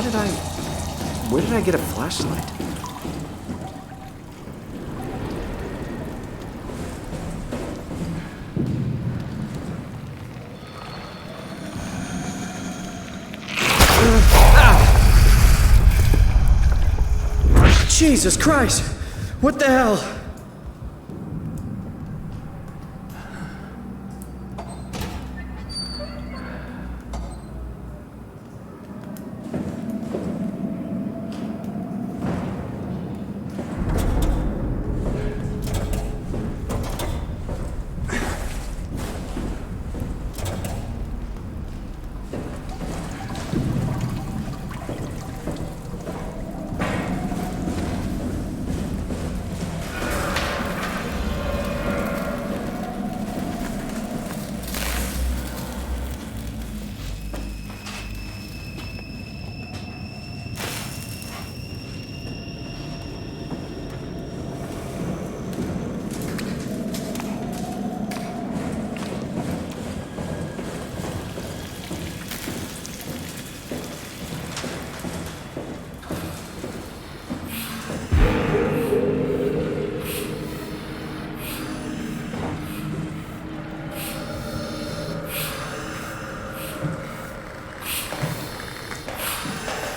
Where did I get a flashlight? Jesus Christ! What the hell?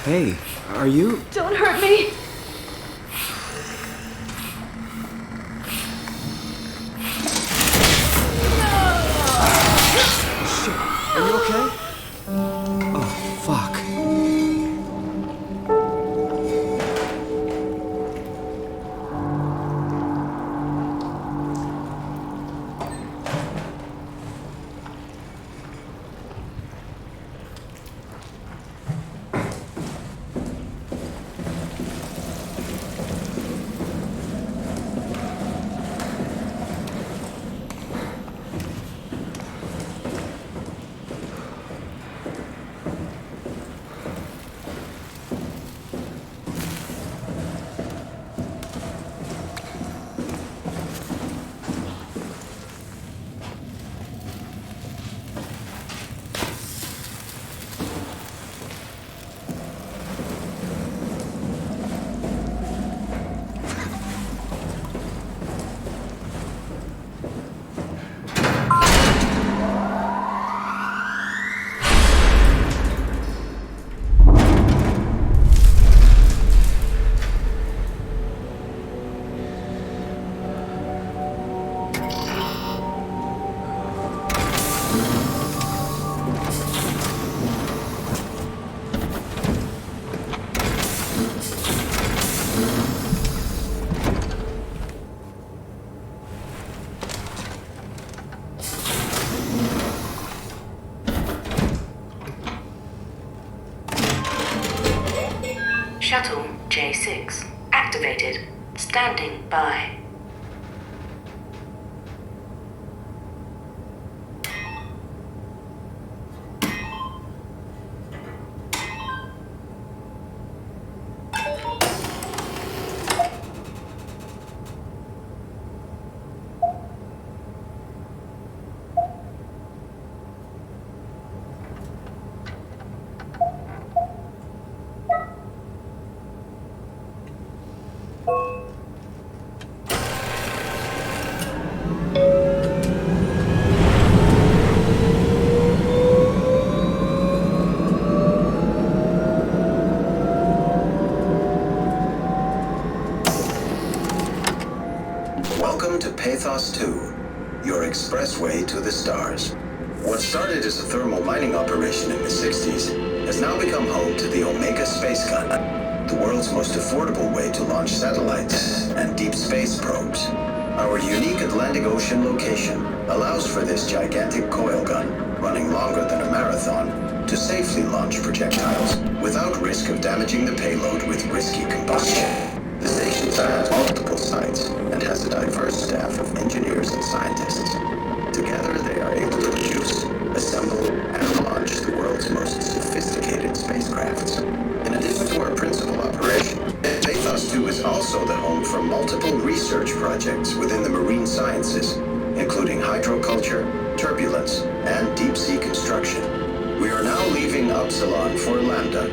Hey, are you... Don't hurt me! Shit, are you okay? Oh, fuck. Shuttle J6 activated. Standing by. Welcome to Pathos 2, your expressway to the stars. What started as a thermal mining operation in the 60s has now become home to the Omega Space Gun, the world's most affordable way to launch satellites and deep space probes. Our unique Atlantic Ocean location allows for this gigantic coil gun, running longer than a marathon, to safely launch projectiles without risk of damaging the payload with risky combustion. The station spans multiple sites and has a diverse staff of engineers and scientists. Together, they are able to produce, assemble, and launch the world's most sophisticated spacecrafts. In addition to our principal operation, Pathos 2 is also the home for multiple research projects within the marine sciences, including hydroculture, turbulence, and deep-sea construction. We are now leaving Upsilon for Lambda.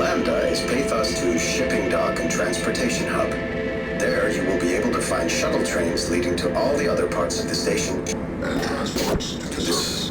Lambda is Pathos 2's shipping dock and transportation hub. There, you will be able to find shuttle trains leading to all the other parts of the station. And transports to this.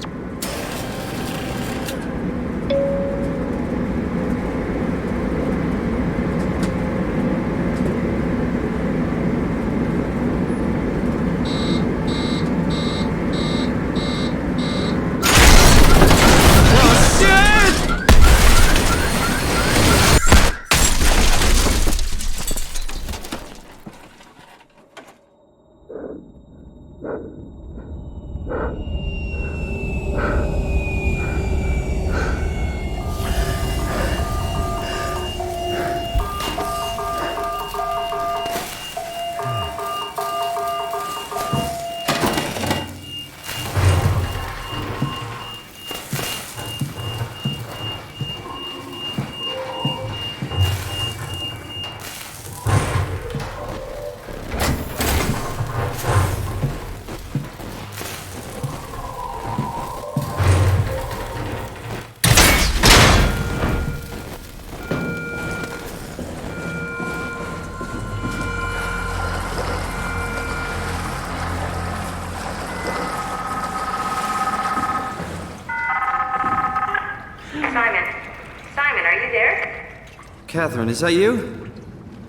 Catherine, is that you?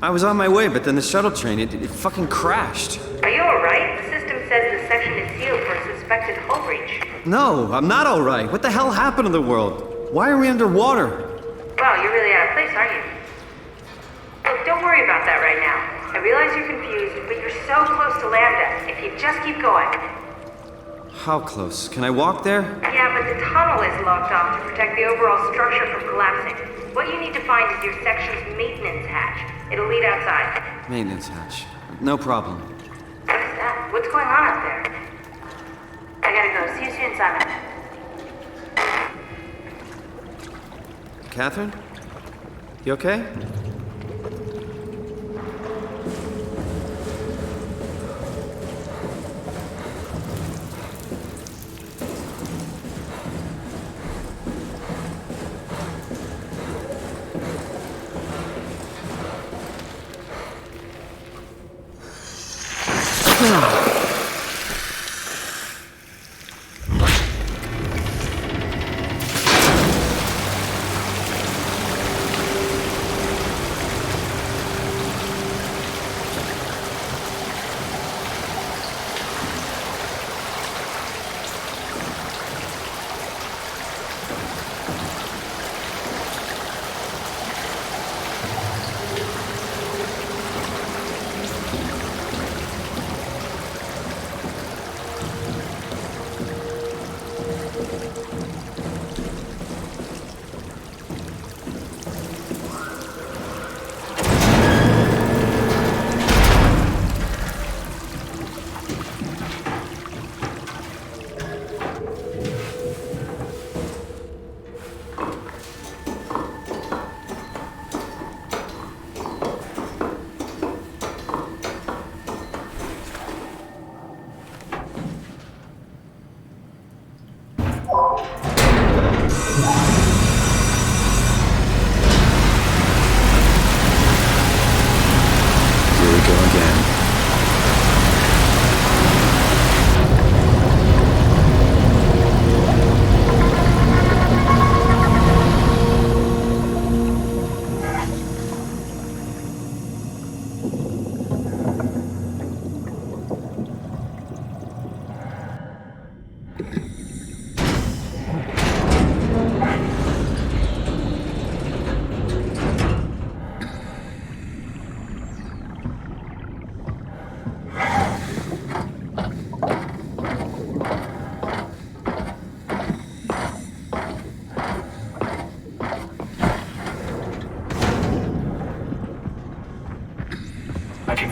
I was on my way, but then the shuttle train, it fucking crashed. Are you alright? The system says the section is sealed for a suspected hull breach. No, I'm not alright. What the hell happened to the world? Why are we underwater? Wow, you're really out of place, aren't you? Look, don't worry about that right now. I realize you're confused, but you're so close to Lambda. If you just keep going. How close? Can I walk there? Yeah, but the tunnel is locked off to protect the overall structure from collapsing. What you need to find is your section's maintenance hatch. It'll lead outside. Maintenance hatch. No problem. What's that? What's going on out there? I gotta go. See you soon, Simon. Catherine? You okay?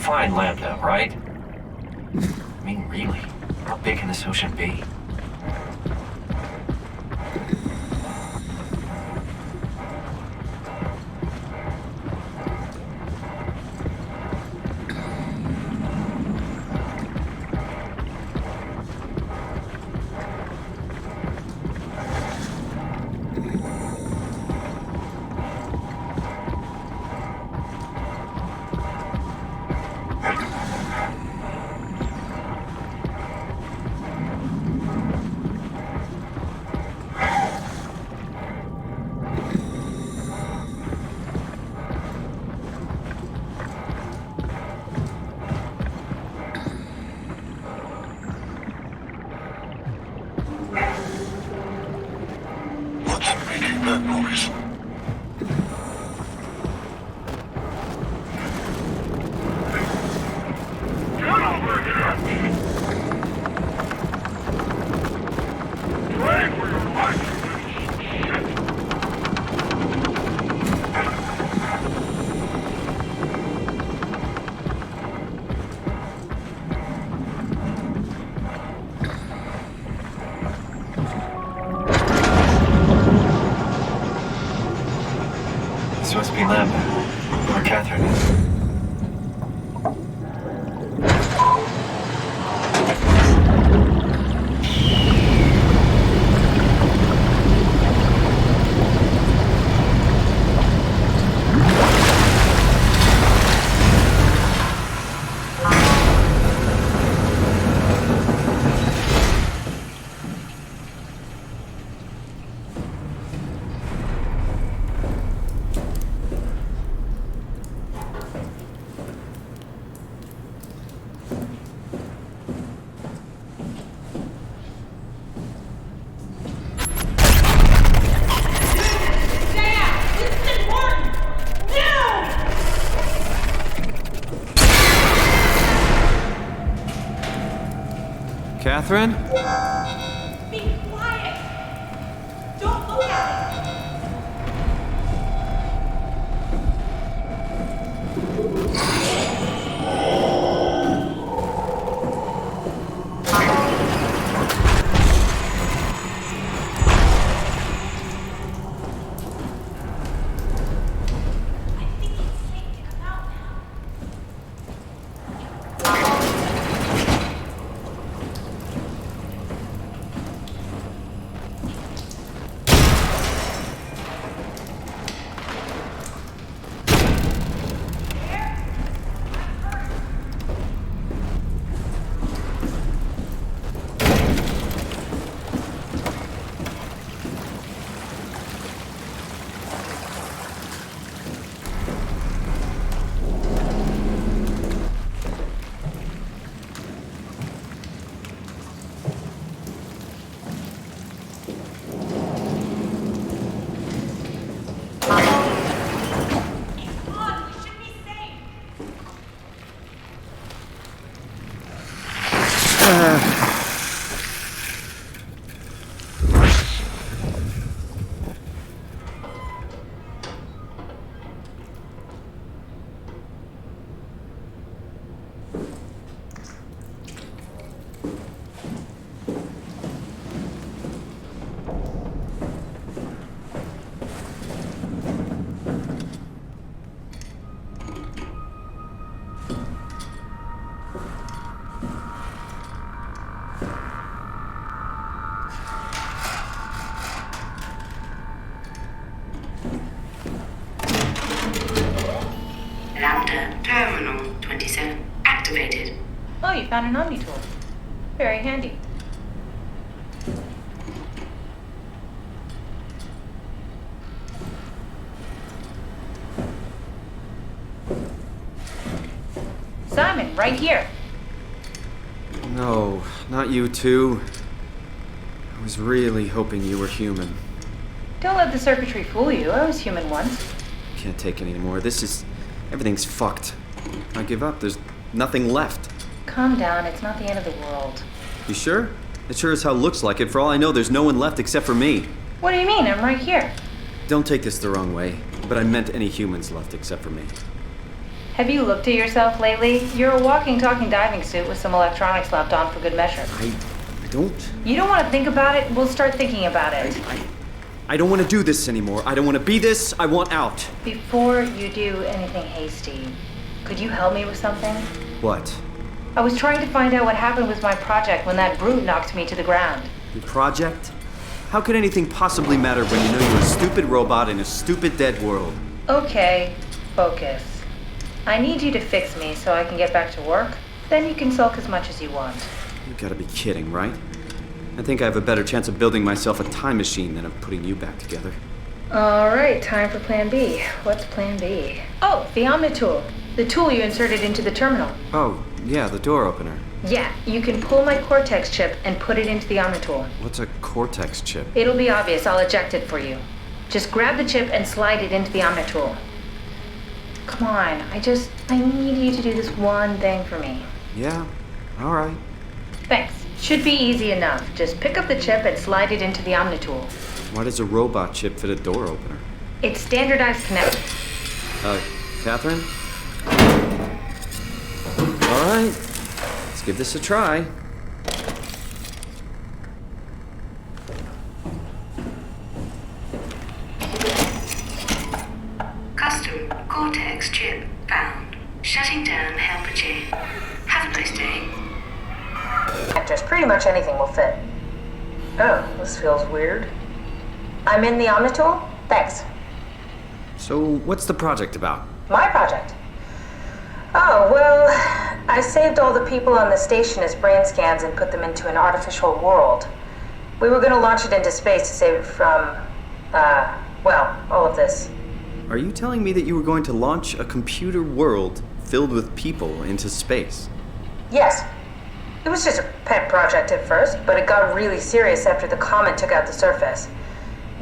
Find Lambda, right? I mean, really, how big can this ocean be? What's making that noise? Get over here! Pray for your life, you little shit! This must be Lambda, where Catherine is. Catherine? Be quiet! Don't look at me! Lambda Terminal 27 activated. Oh, you found an Omni tool. Very handy. Simon, right here. No, not you too. I was really hoping you were human. Don't let the circuitry fool you. I was human once. Can't take any more. Everything's fucked. I give up. There's nothing left. Calm down. It's not the end of the world. You sure? It sure as hell looks like it. For all I know, there's no one left except for me. What do you mean? I'm right here. Don't take this the wrong way, but I meant any humans left except for me. Have you looked at yourself lately? You're a walking, talking diving suit with some electronics slapped on for good measure. I don't... You don't want to think about it? We'll start thinking about it. I don't want to do this anymore. I don't want to be this. I want out. Before you do anything hasty, could you help me with something? What? I was trying to find out what happened with my project when that brute knocked me to the ground. Your project? How could anything possibly matter when you know you're a stupid robot in a stupid dead world? Okay, focus. I need you to fix me so I can get back to work. Then you can sulk as much as you want. You gotta be kidding, right? I think I have a better chance of building myself a time machine than of putting you back together. All right, time for plan B. What's plan B? Oh, the Omni tool. The tool you inserted into the terminal. Oh, yeah, the door opener. Yeah, you can pull my Cortex chip and put it into the Omnitool. What's a Cortex chip? It'll be obvious. I'll eject it for you. Just grab the chip and slide it into the Omnitool. Come on, I need you to do this one thing for me. Yeah, alright. Thanks. Should be easy enough. Just pick up the chip and slide it into the Omnitool. Why does a robot chip fit a door opener? It's standardized connection. Catherine? Alright, let's give this a try. Custom Cortex chip found. Shutting down helper chain. Have a nice day. Just pretty much anything will fit. Oh, this feels weird. I'm in the Omnitool? Thanks. So, what's the project about? My project? Oh, well, I saved all the people on the station as brain scans and put them into an artificial world. We were gonna launch it into space to save it from, all of this. Are you telling me that you were going to launch a computer world filled with people into space? Yes. It was just a pet project at first, but it got really serious after the comet took out the surface.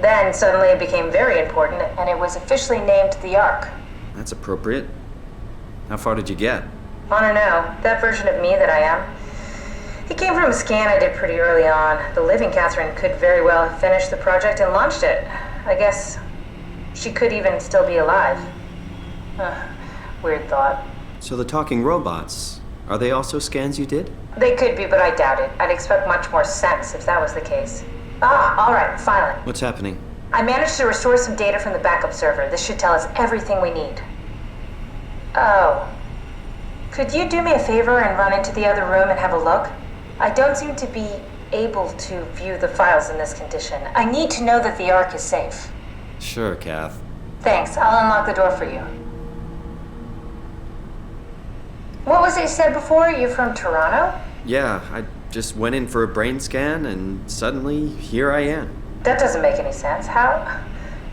Then suddenly it became very important, and it was officially named the Ark. That's appropriate. How far did you get? I don't know, that version of me that I am. It came from a scan I did pretty early on. The living Catherine could very well have finished the project and launched it. I guess she could even still be alive. Weird thought. So the talking robots, are they also scans you did? They could be, but I doubt it. I'd expect much more sense if that was the case. All right, finally. What's happening? I managed to restore some data from the backup server. This should tell us everything we need. Oh. Could you do me a favor and run into the other room and have a look? I don't seem to be able to view the files in this condition. I need to know that the Ark is safe. Sure, Kath. Thanks. I'll unlock the door for you. What was it you said before? You're from Toronto? Yeah, I just went in for a brain scan and suddenly here I am. That doesn't make any sense. How?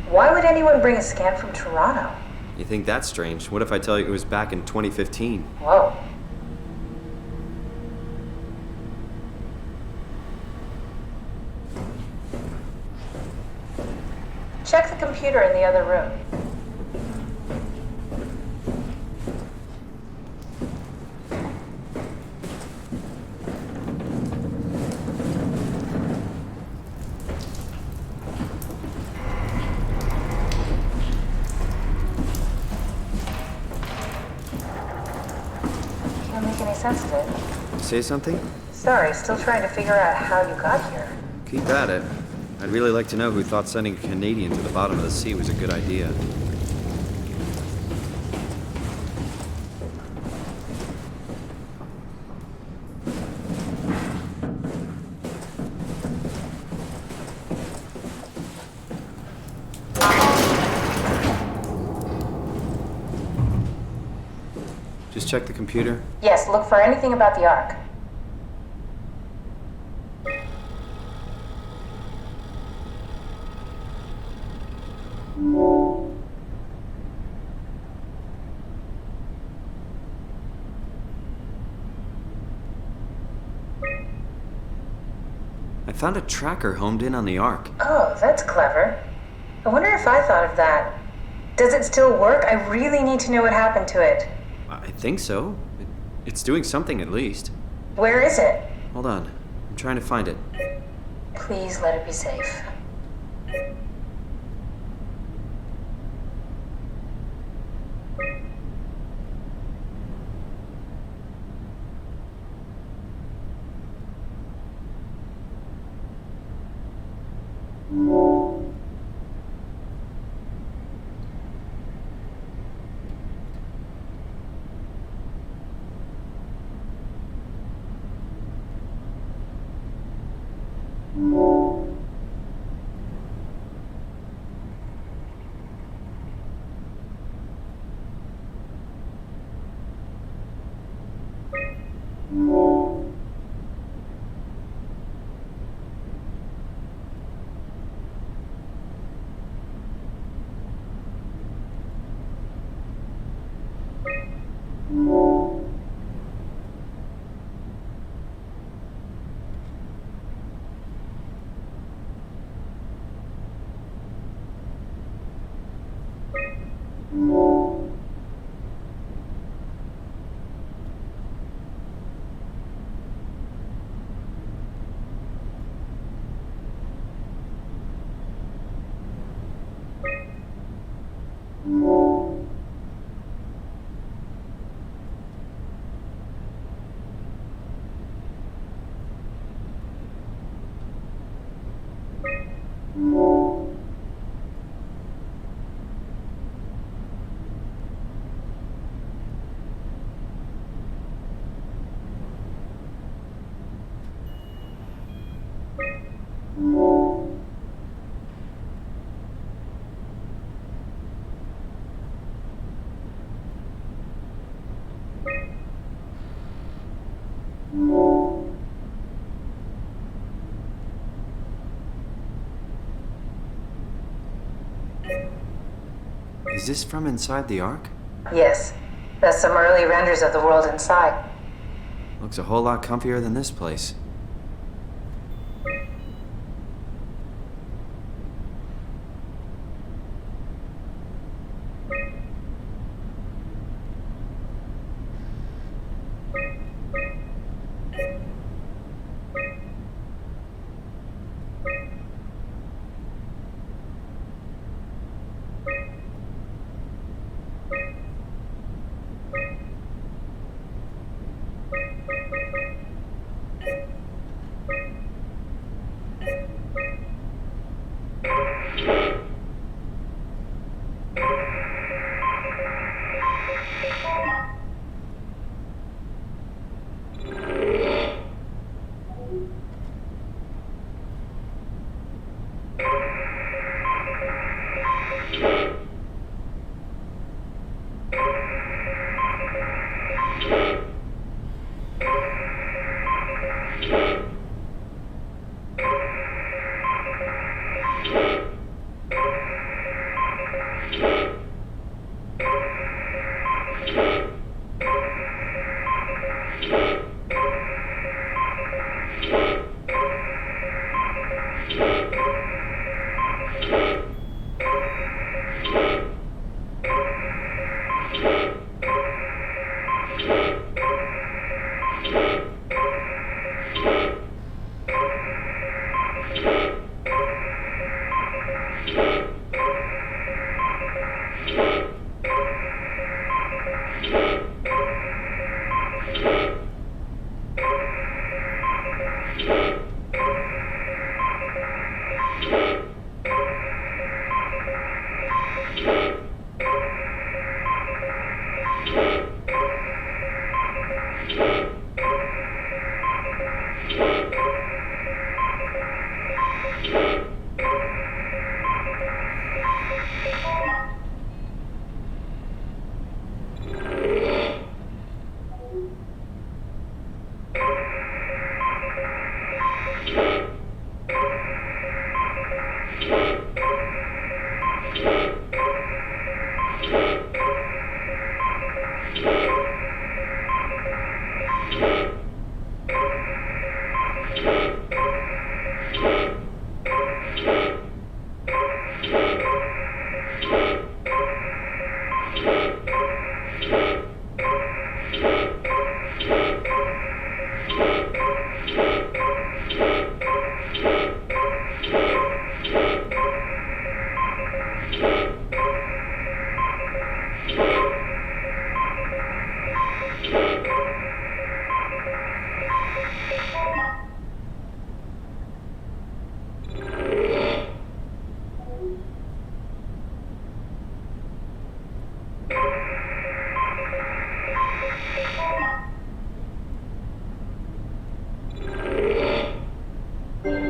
Why would anyone bring a scan from Toronto? You think that's strange? What if I tell you it was back in 2015? Whoa. Check the computer in the other room. Can't make any sense of it. Say something? Sorry, still trying to figure out how you got here. Keep at it. I'd really like to know who thought sending a Canadian to the bottom of the sea was a good idea. Just check the computer. Yes, look for anything about the Ark. I found a tracker homed in on the Ark. Oh, that's clever. I wonder if I thought of that. Does it still work? I really need to know what happened to it. I think so. It's doing something at least. Where is it? Hold on. I'm trying to find it. Please let it be safe. Is this from inside the Ark? Yes, that's some early renders of the world inside. Looks a whole lot comfier than this place.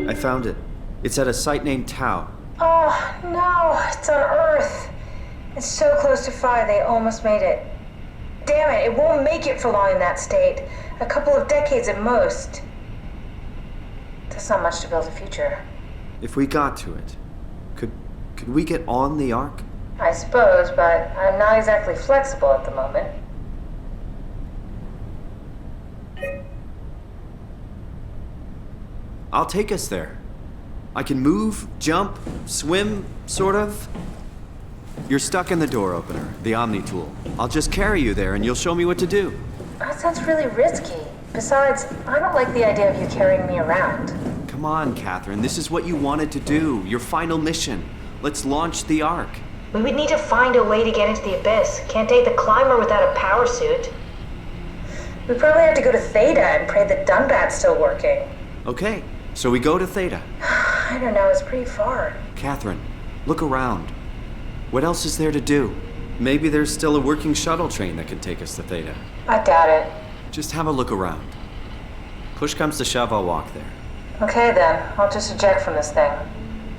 I found it. It's at a site named Tau. Oh, no, it's on Earth. It's so close to Phi, they almost made it. Damn it, it won't make it for long in that state. A couple of decades at most. That's not much to build a future. If we got to it, could we get on the Ark? I suppose, but I'm not exactly flexible at the moment. I'll take us there. I can move, jump, swim, sort of. You're stuck in the door opener, the Omni tool. I'll just carry you there and you'll show me what to do. That sounds really risky. Besides, I don't like the idea of you carrying me around. Come on, Catherine. This is what you wanted to do. Your final mission. Let's launch the Ark. We would need to find a way to get into the Abyss. Can't take the climber without a power suit. We probably have to go to Theta and pray that Dunbat's still working. Okay, so we go to Theta. I don't know, it's pretty far. Catherine, look around. What else is there to do? Maybe there's still a working shuttle train that can take us to Theta. I doubt it. Just have a look around. Push comes to shove, I'll walk there. Okay then, I'll just eject from this thing.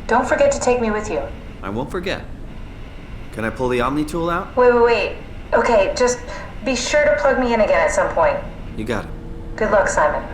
Don't forget to take me with you. I won't forget. Can I pull the Omni tool out? Wait. Okay, just be sure to plug me in again at some point. You got it. Good luck, Simon.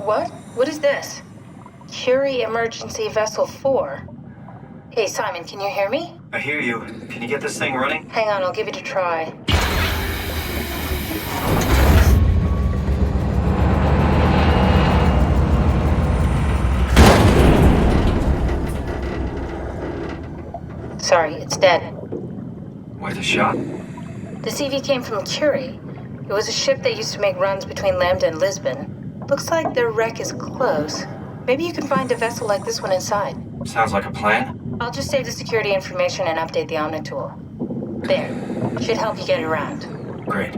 What? What is this? Curie Emergency Vessel 4. Hey, Simon, can you hear me? I hear you. Can you get this thing running? Hang on, I'll give it a try. Sorry, it's dead. Worth a shot. The CV came from Curie. It was a ship that used to make runs between Lambda and Lisbon. Looks like their wreck is close. Maybe you can find a vessel like this one inside. Sounds like a plan. I'll just save the security information and update the Omni tool. There. Should help you get around. Great.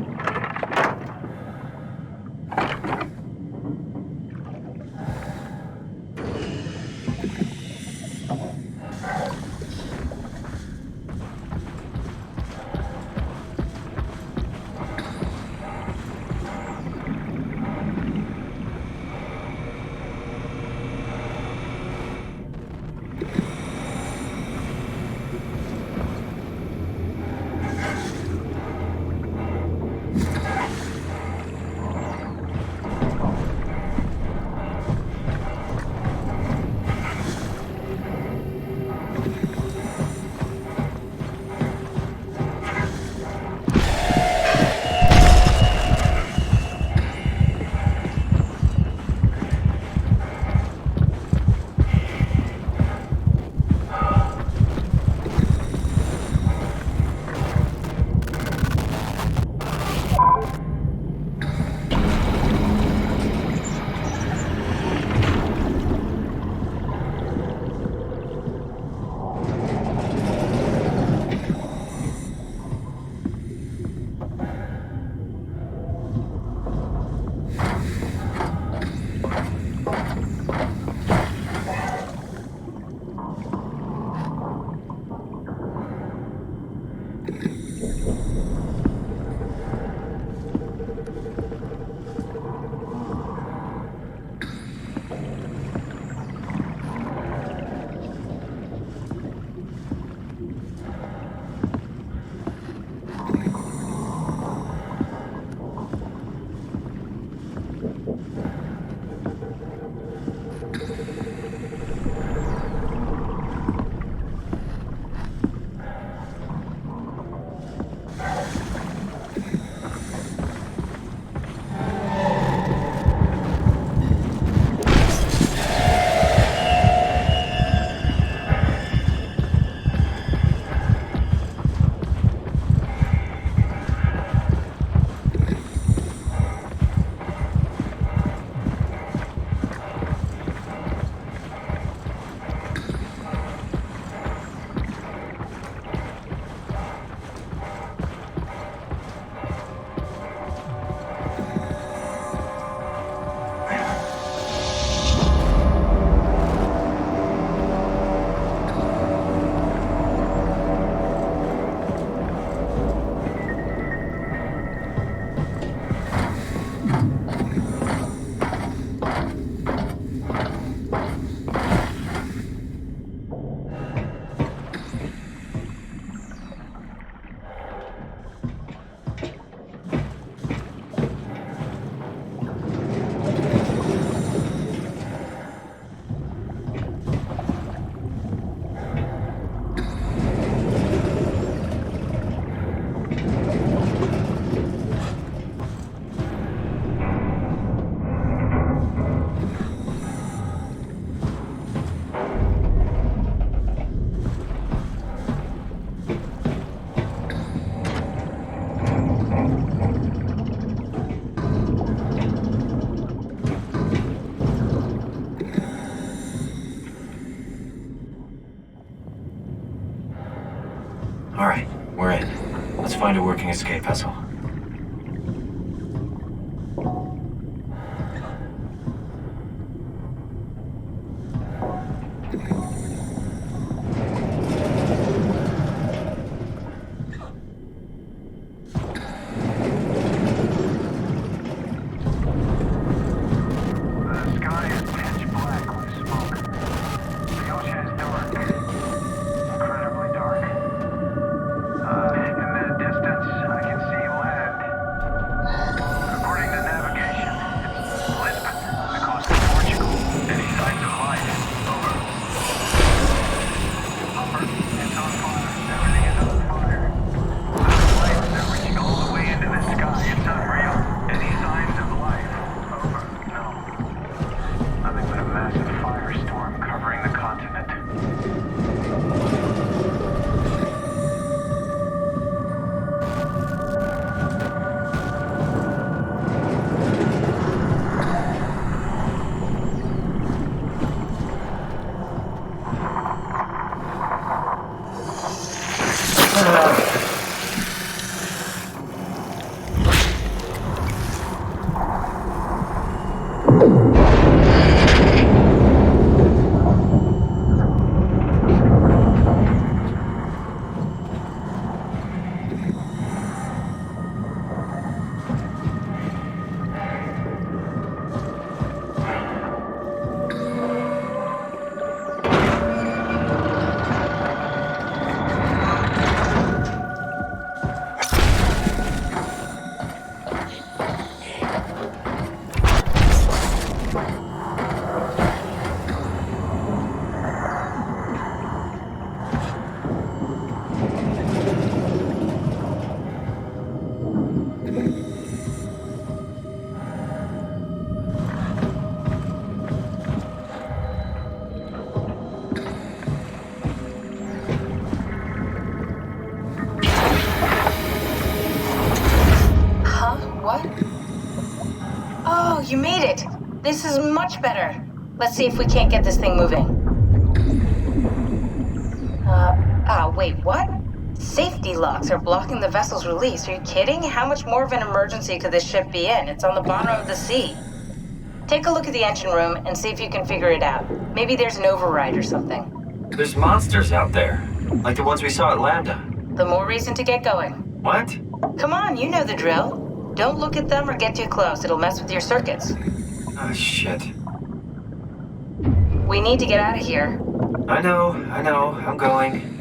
find a working escape vessel. The sky is pitch black with smoke. The ocean is dark. Incredibly dark. In the distance, I can see land. According to navigation, it's Lisbon, the coast of Portugal. Any signs of life? Over. Over. It's on fire. Everything is on fire. The lights are reaching all the way into the sky. It's unreal. Any signs of life? Over. No. Nothing but a massive firestorm covering the continent. Huh? What? Oh, you made it! This is much better. Let's see if we can't get this thing moving. Wait, what? Safety locks are blocking the vessel's release. Are you kidding? How much more of an emergency could this ship be in? It's on the bottom of the sea. Take a look at the engine room and see if you can figure it out. Maybe there's an override or something. There's monsters out there, like the ones we saw at Lambda. The more reason to get going. What? Come on, you know the drill. Don't look at them or get too close. It'll mess with your circuits. Oh, shit. We need to get out of here. I know, I'm going.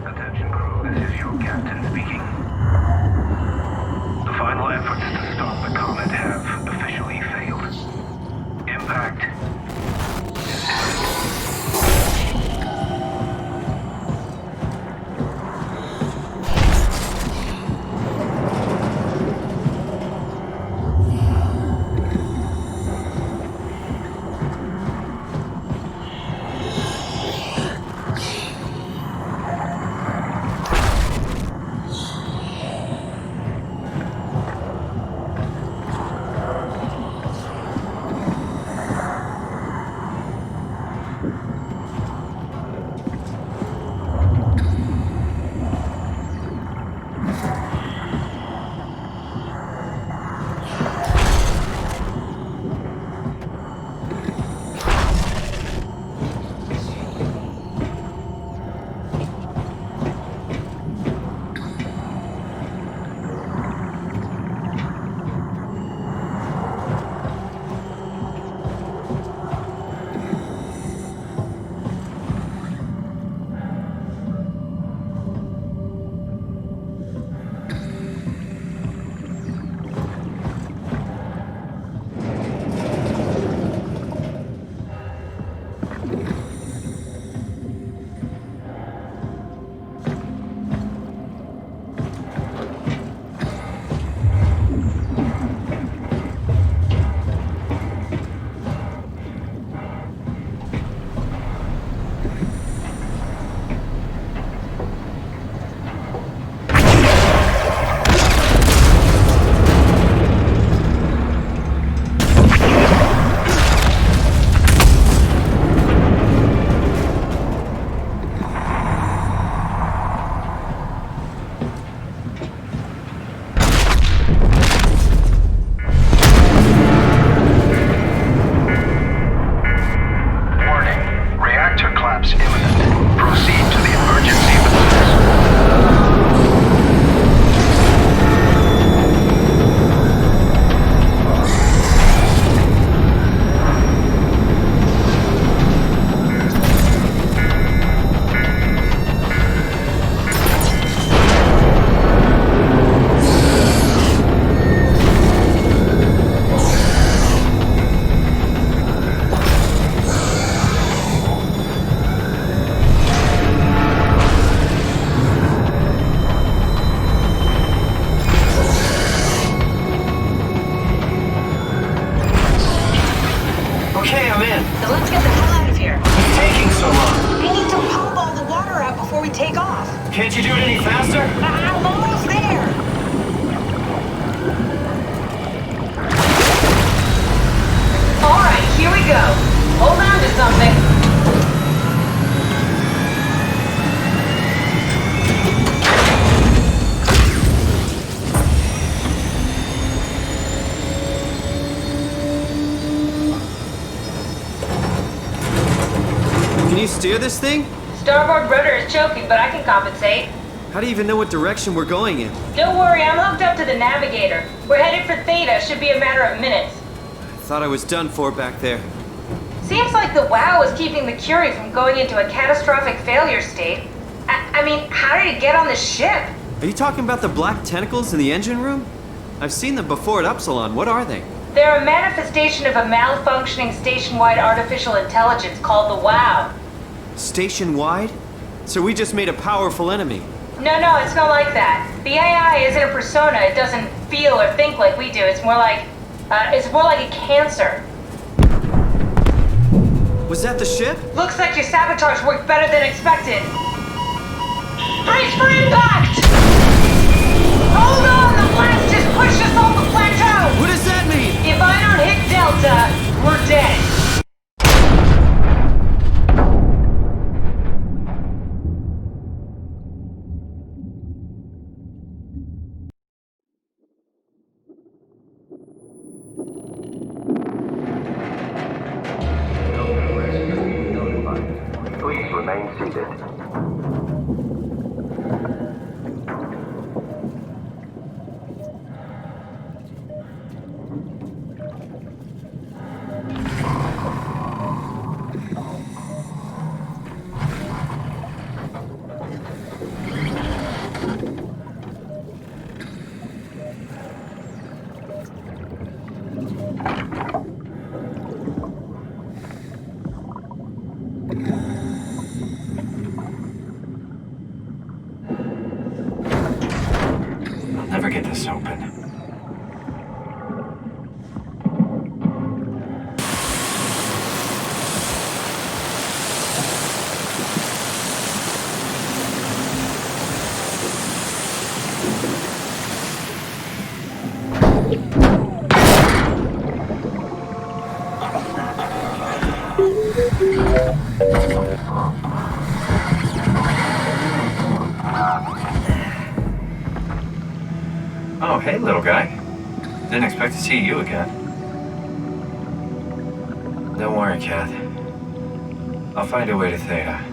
Attention crew, this is your captain speaking. The final efforts to stop the comet have officially failed. Impact is imminent. steer this thing? Starboard rudder is choking, but I can compensate. How do you even know what direction we're going in? Don't worry, I'm hooked up to the navigator. We're headed for Theta, should be a matter of minutes. I thought I was done for back there. Seems like the WOW is keeping the Curie from going into a catastrophic failure state. I mean, how did it get on the ship? Are you talking about the black tentacles in the engine room? I've seen them before at Upsilon. What are they? They're a manifestation of a malfunctioning station-wide artificial intelligence called the WOW. Station-wide? So we just made a powerful enemy. No, it's not like that. The AI isn't a persona. It doesn't feel or think like we do. It's more like a cancer. Was that the ship? Looks like your sabotage worked better than expected. Brace for impact! Hold on, the blast just pushed us off the plateau! What does that mean? If I don't hit Delta, we're dead. Please remain seated. I'll never get this open. Oh, hey, little guy. Didn't expect to see you again. Don't worry, Kath. I'll find a way to Theta.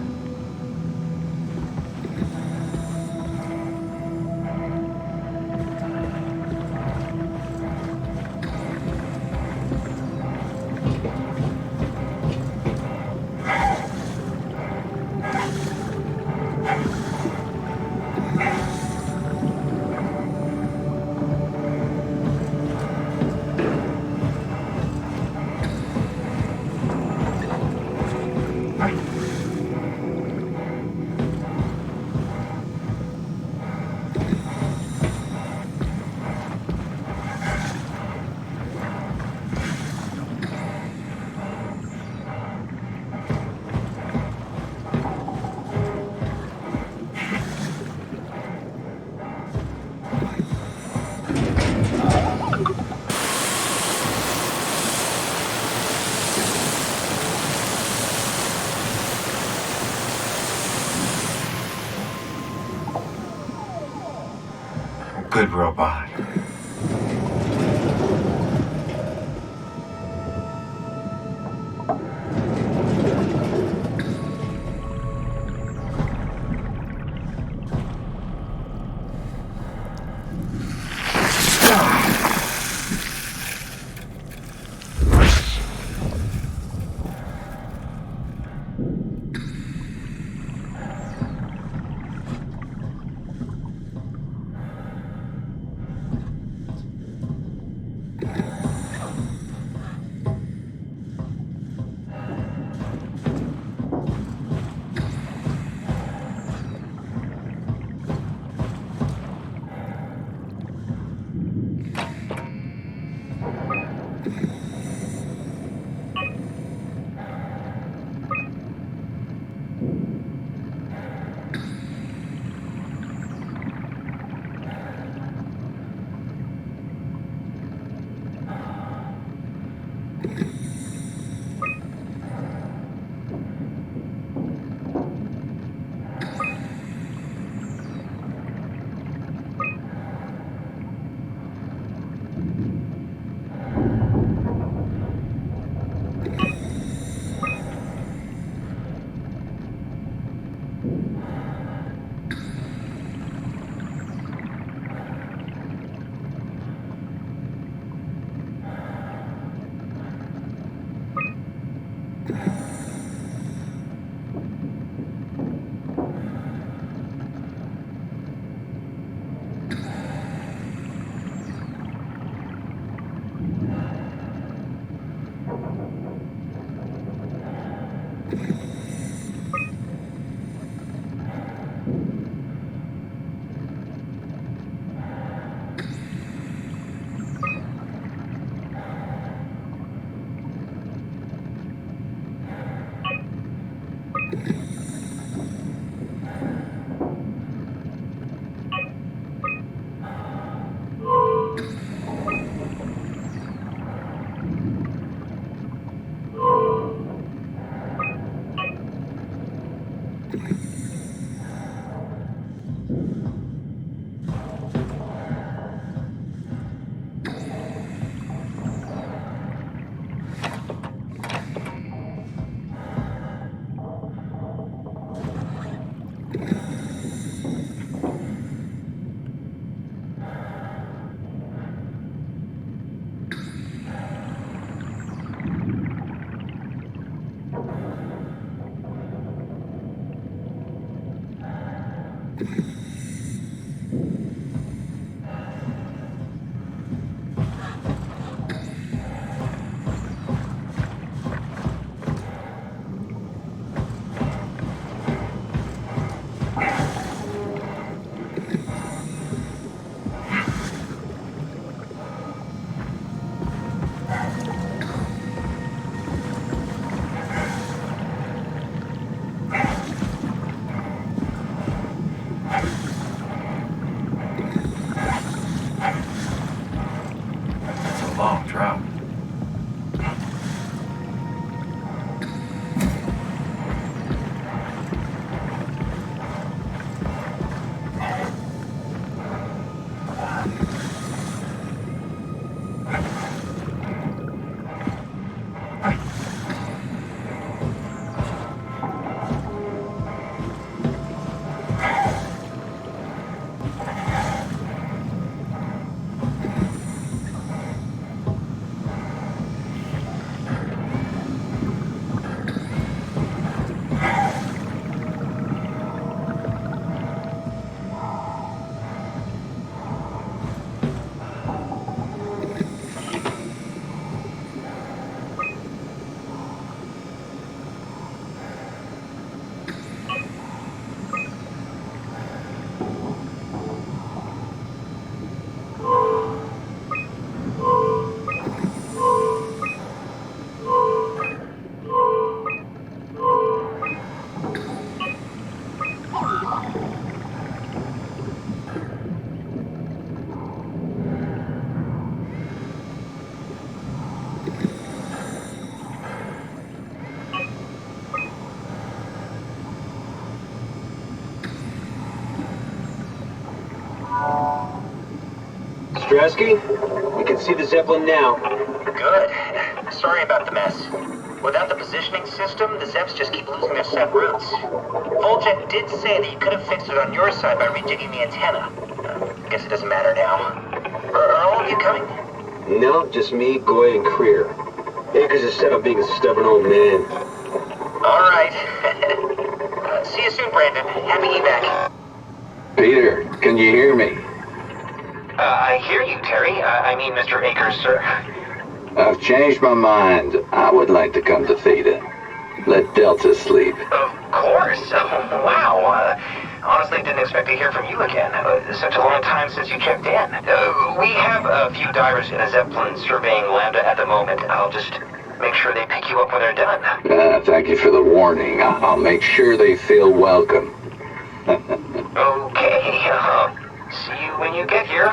Good robot. Dresky? You can see the Zeppelin now. Good. Sorry about the mess. Without the positioning system, the Zeps just keep losing their set routes. Voljet did say that you could have fixed it on your side by rejigging the antenna. Guess it doesn't matter now. Are all of you coming? No, just me, Goy, and Creer. Akers is set up being a stubborn old man. All right. See you soon, Brandon. Happy evac. Peter, can you hear me? I hear you, Terry. I mean, Mr. Akers, sir. I've changed my mind. I would like to come to Theta. Let Delta sleep. Of course. Wow. Honestly, didn't expect to hear from you again. Such a long time since you checked in. We have a few divers in a Zeppelin surveying Lambda at the moment. I'll just make sure they pick you up when they're done. Thank you for the warning. I'll make sure they feel welcome. Okay. See you when you get here.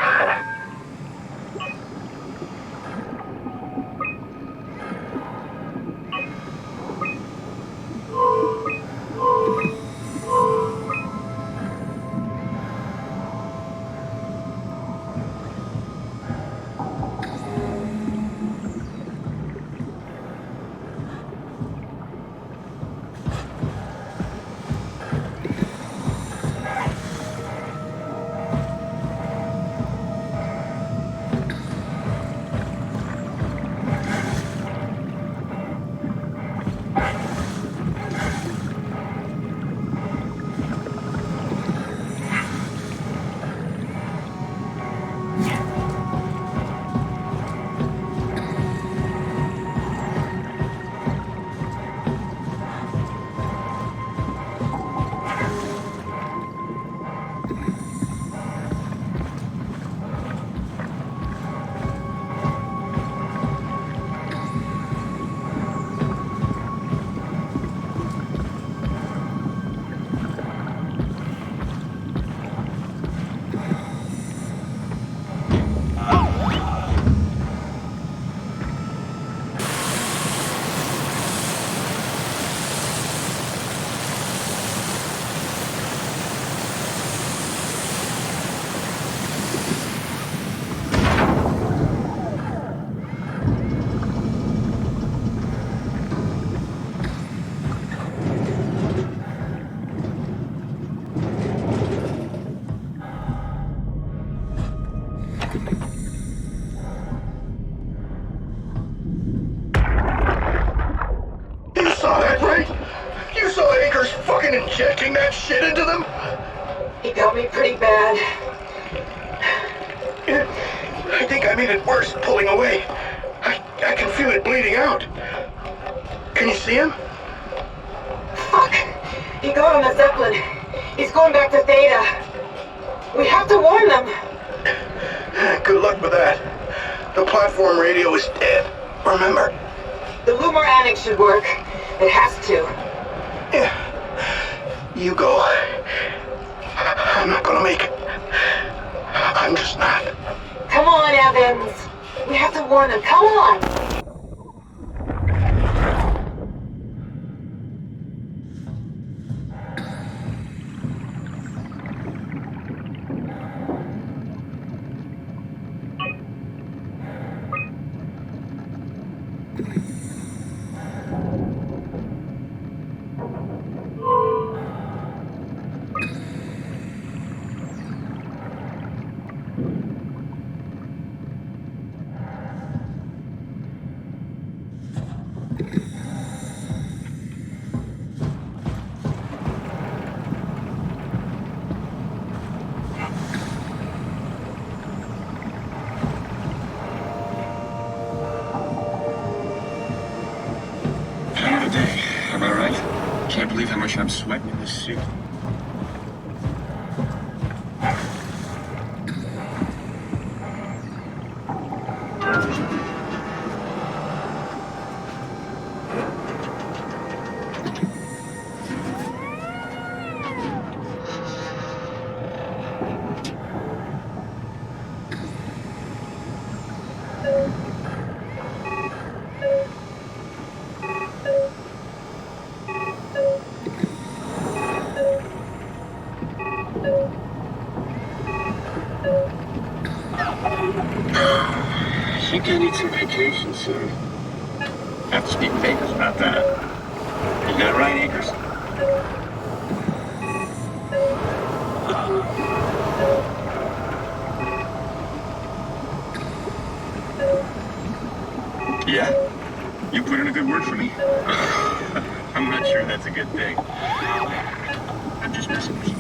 Injecting that shit into them? He got me pretty bad. I think I made it worse pulling away. I can feel it bleeding out. Can you see him? Fuck! He got on the Zeppelin. He's going back to Theta. We have to warn them. Good luck with that. The platform radio is dead. Remember. The Lumar Annex should work. It has to. Yeah. You go. I'm not gonna make it. I'm just not. Come on, Evans. We have to warn them. Come on! Can't believe how much I'm sweating in this suit. I think I need some vacation soon. Have to speak with Akers about that. Is that right, Akers? Yeah? You put in a good word for me? I'm not sure that's a good thing. I'm just messing with you.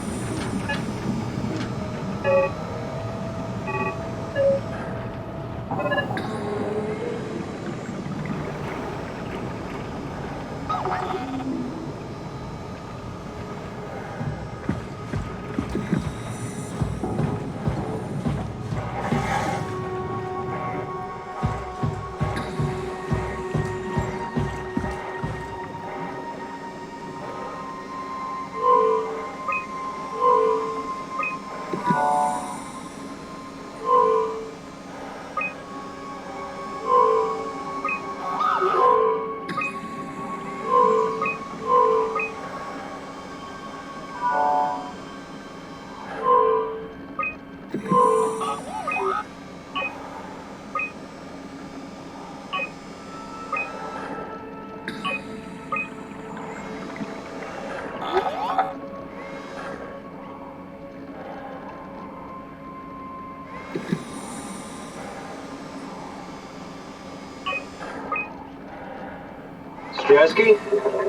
Strasky,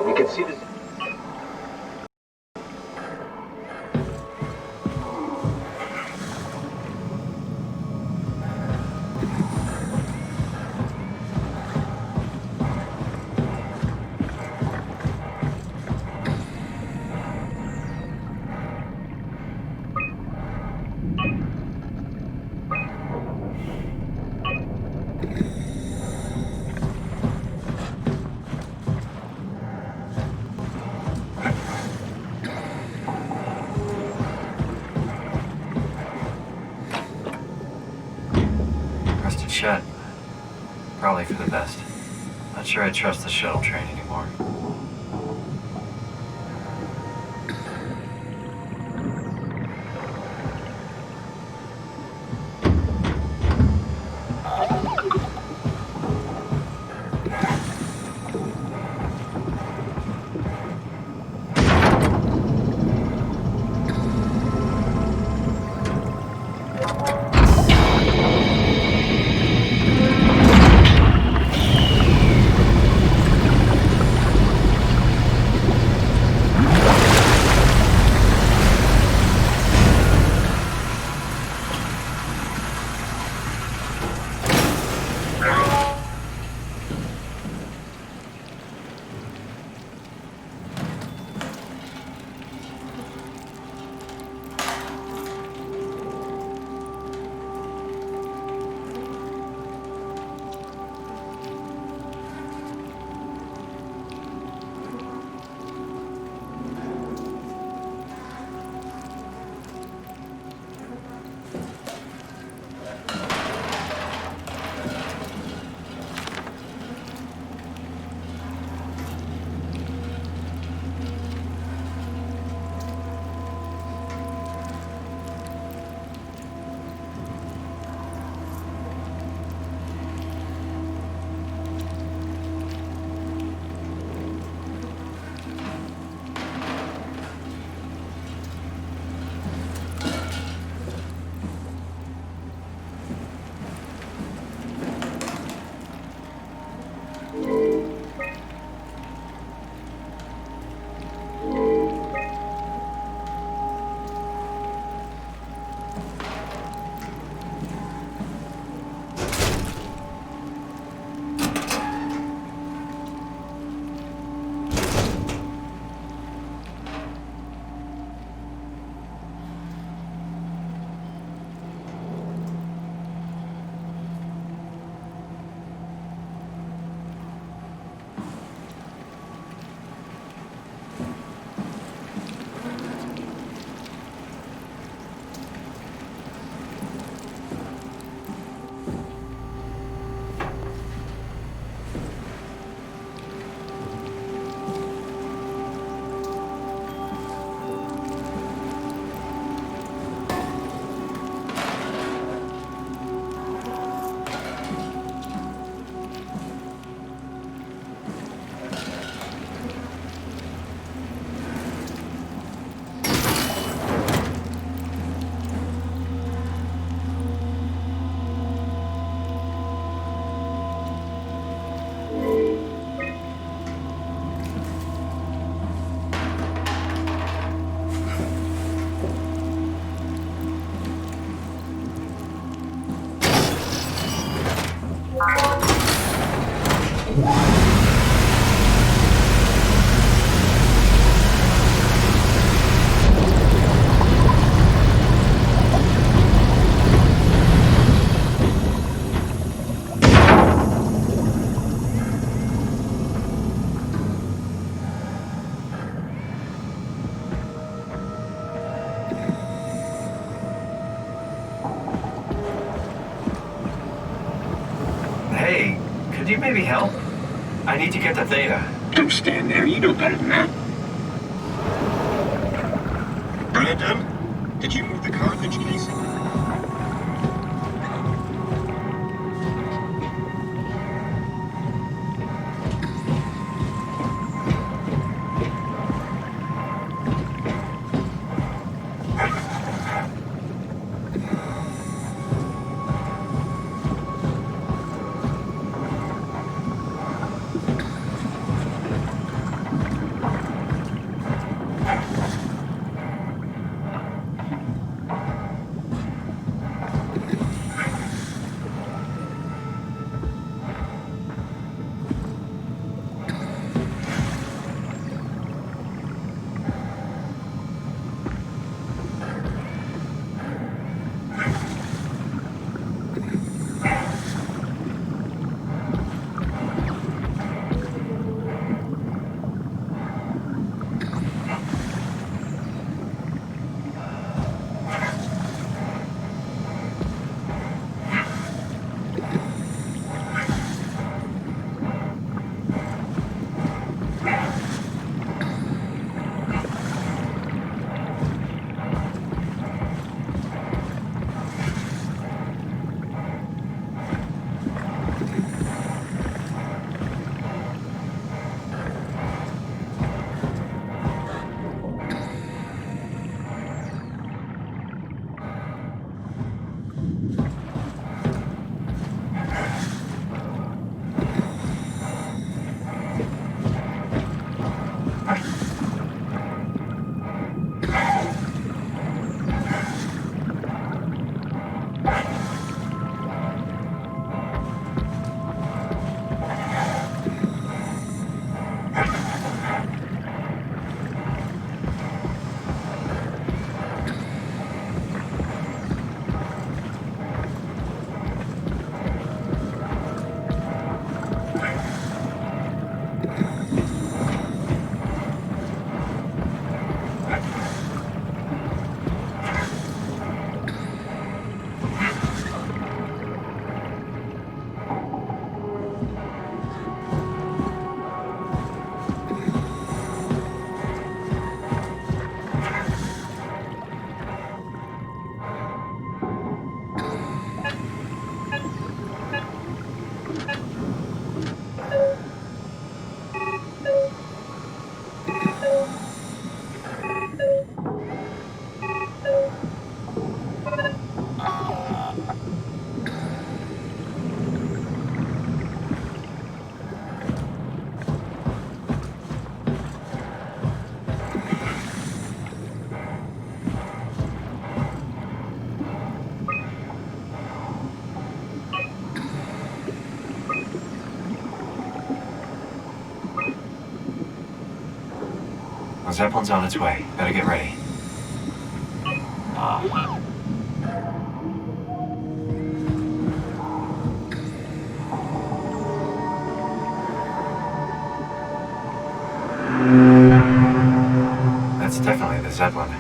you can see this. Shut. Probably for the best. Not sure I trust the shuttle train anymore. you maybe help? I need to get to Theta. Don't stand there. You know better than that. Brandon, did you move the cartridge case? The Zeppelin's on its way. Better get ready. That's definitely the Zeppelin.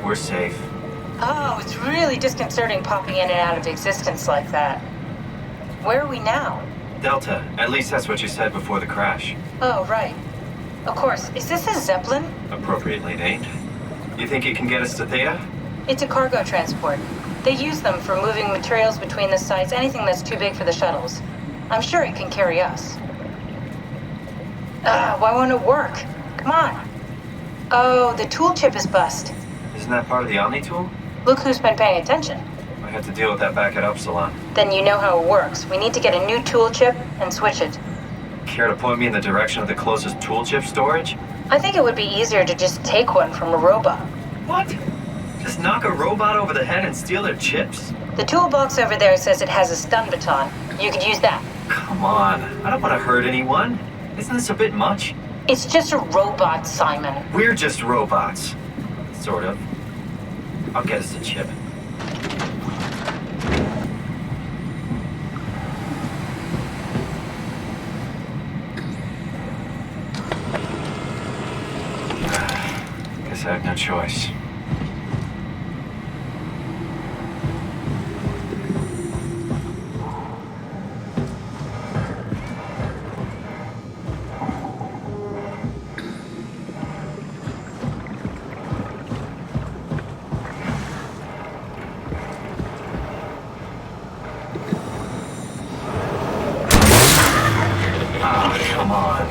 We're safe. Oh, it's really disconcerting popping in and out of existence like that. Where are we now? Delta. At least that's what you said before the crash. Oh, right. Of course. Is this a Zeppelin? Appropriately named. You think it can get us to Theta? It's a cargo transport. They use them for moving materials between the sites, anything that's too big for the shuttles. I'm sure it can carry us. Why won't it work? Come on. Oh, the tool chip is bust. Isn't that part of the Omni tool? Look who's been paying attention. I had to deal with that back at Upsilon. Then you know how it works. We need to get a new tool chip and switch it. Care to point me in the direction of the closest tool chip storage? I think it would be easier to just take one from a robot. What? Just knock a robot over the head and steal their chips? The toolbox over there says it has a stun baton. You could use that. Come on, I don't want to hurt anyone. Isn't this a bit much? It's just a robot, Simon. We're just robots. Sort of. I'll get us a chip. Guess I have no choice. Come on.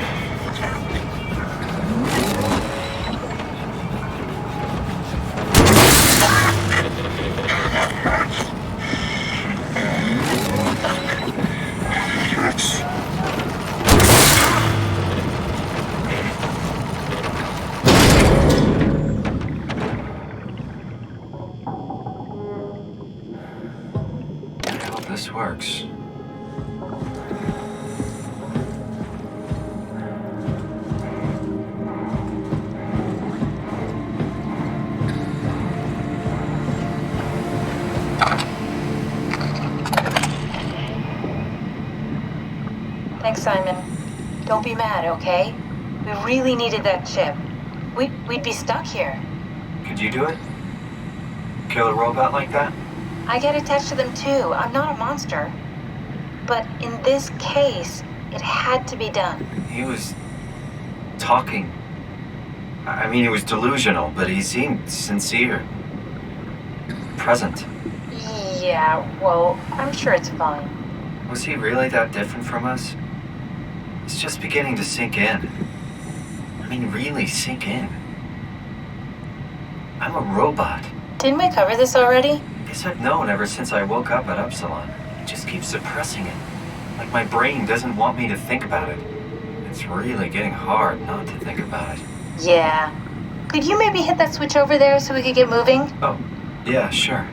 I hope this works. Thanks, Simon. Don't be mad, okay? We really needed that chip. We'd be stuck here. Could you do it? Kill a robot like that? I get attached to them too. I'm not a monster. But in this case, it had to be done. He was talking. I mean, he was delusional, but he seemed sincere. Present. Yeah, well, I'm sure it's fine. Was he really that different from us? It's just beginning to sink in. I mean, really sink in. I'm a robot. Didn't we cover this already? Guess I've known ever since I woke up at Upsilon. I just keep suppressing it. Like my brain doesn't want me to think about it. It's really getting hard not to think about it. Yeah. Could you maybe hit that switch over there so we could get moving? Oh, yeah, sure.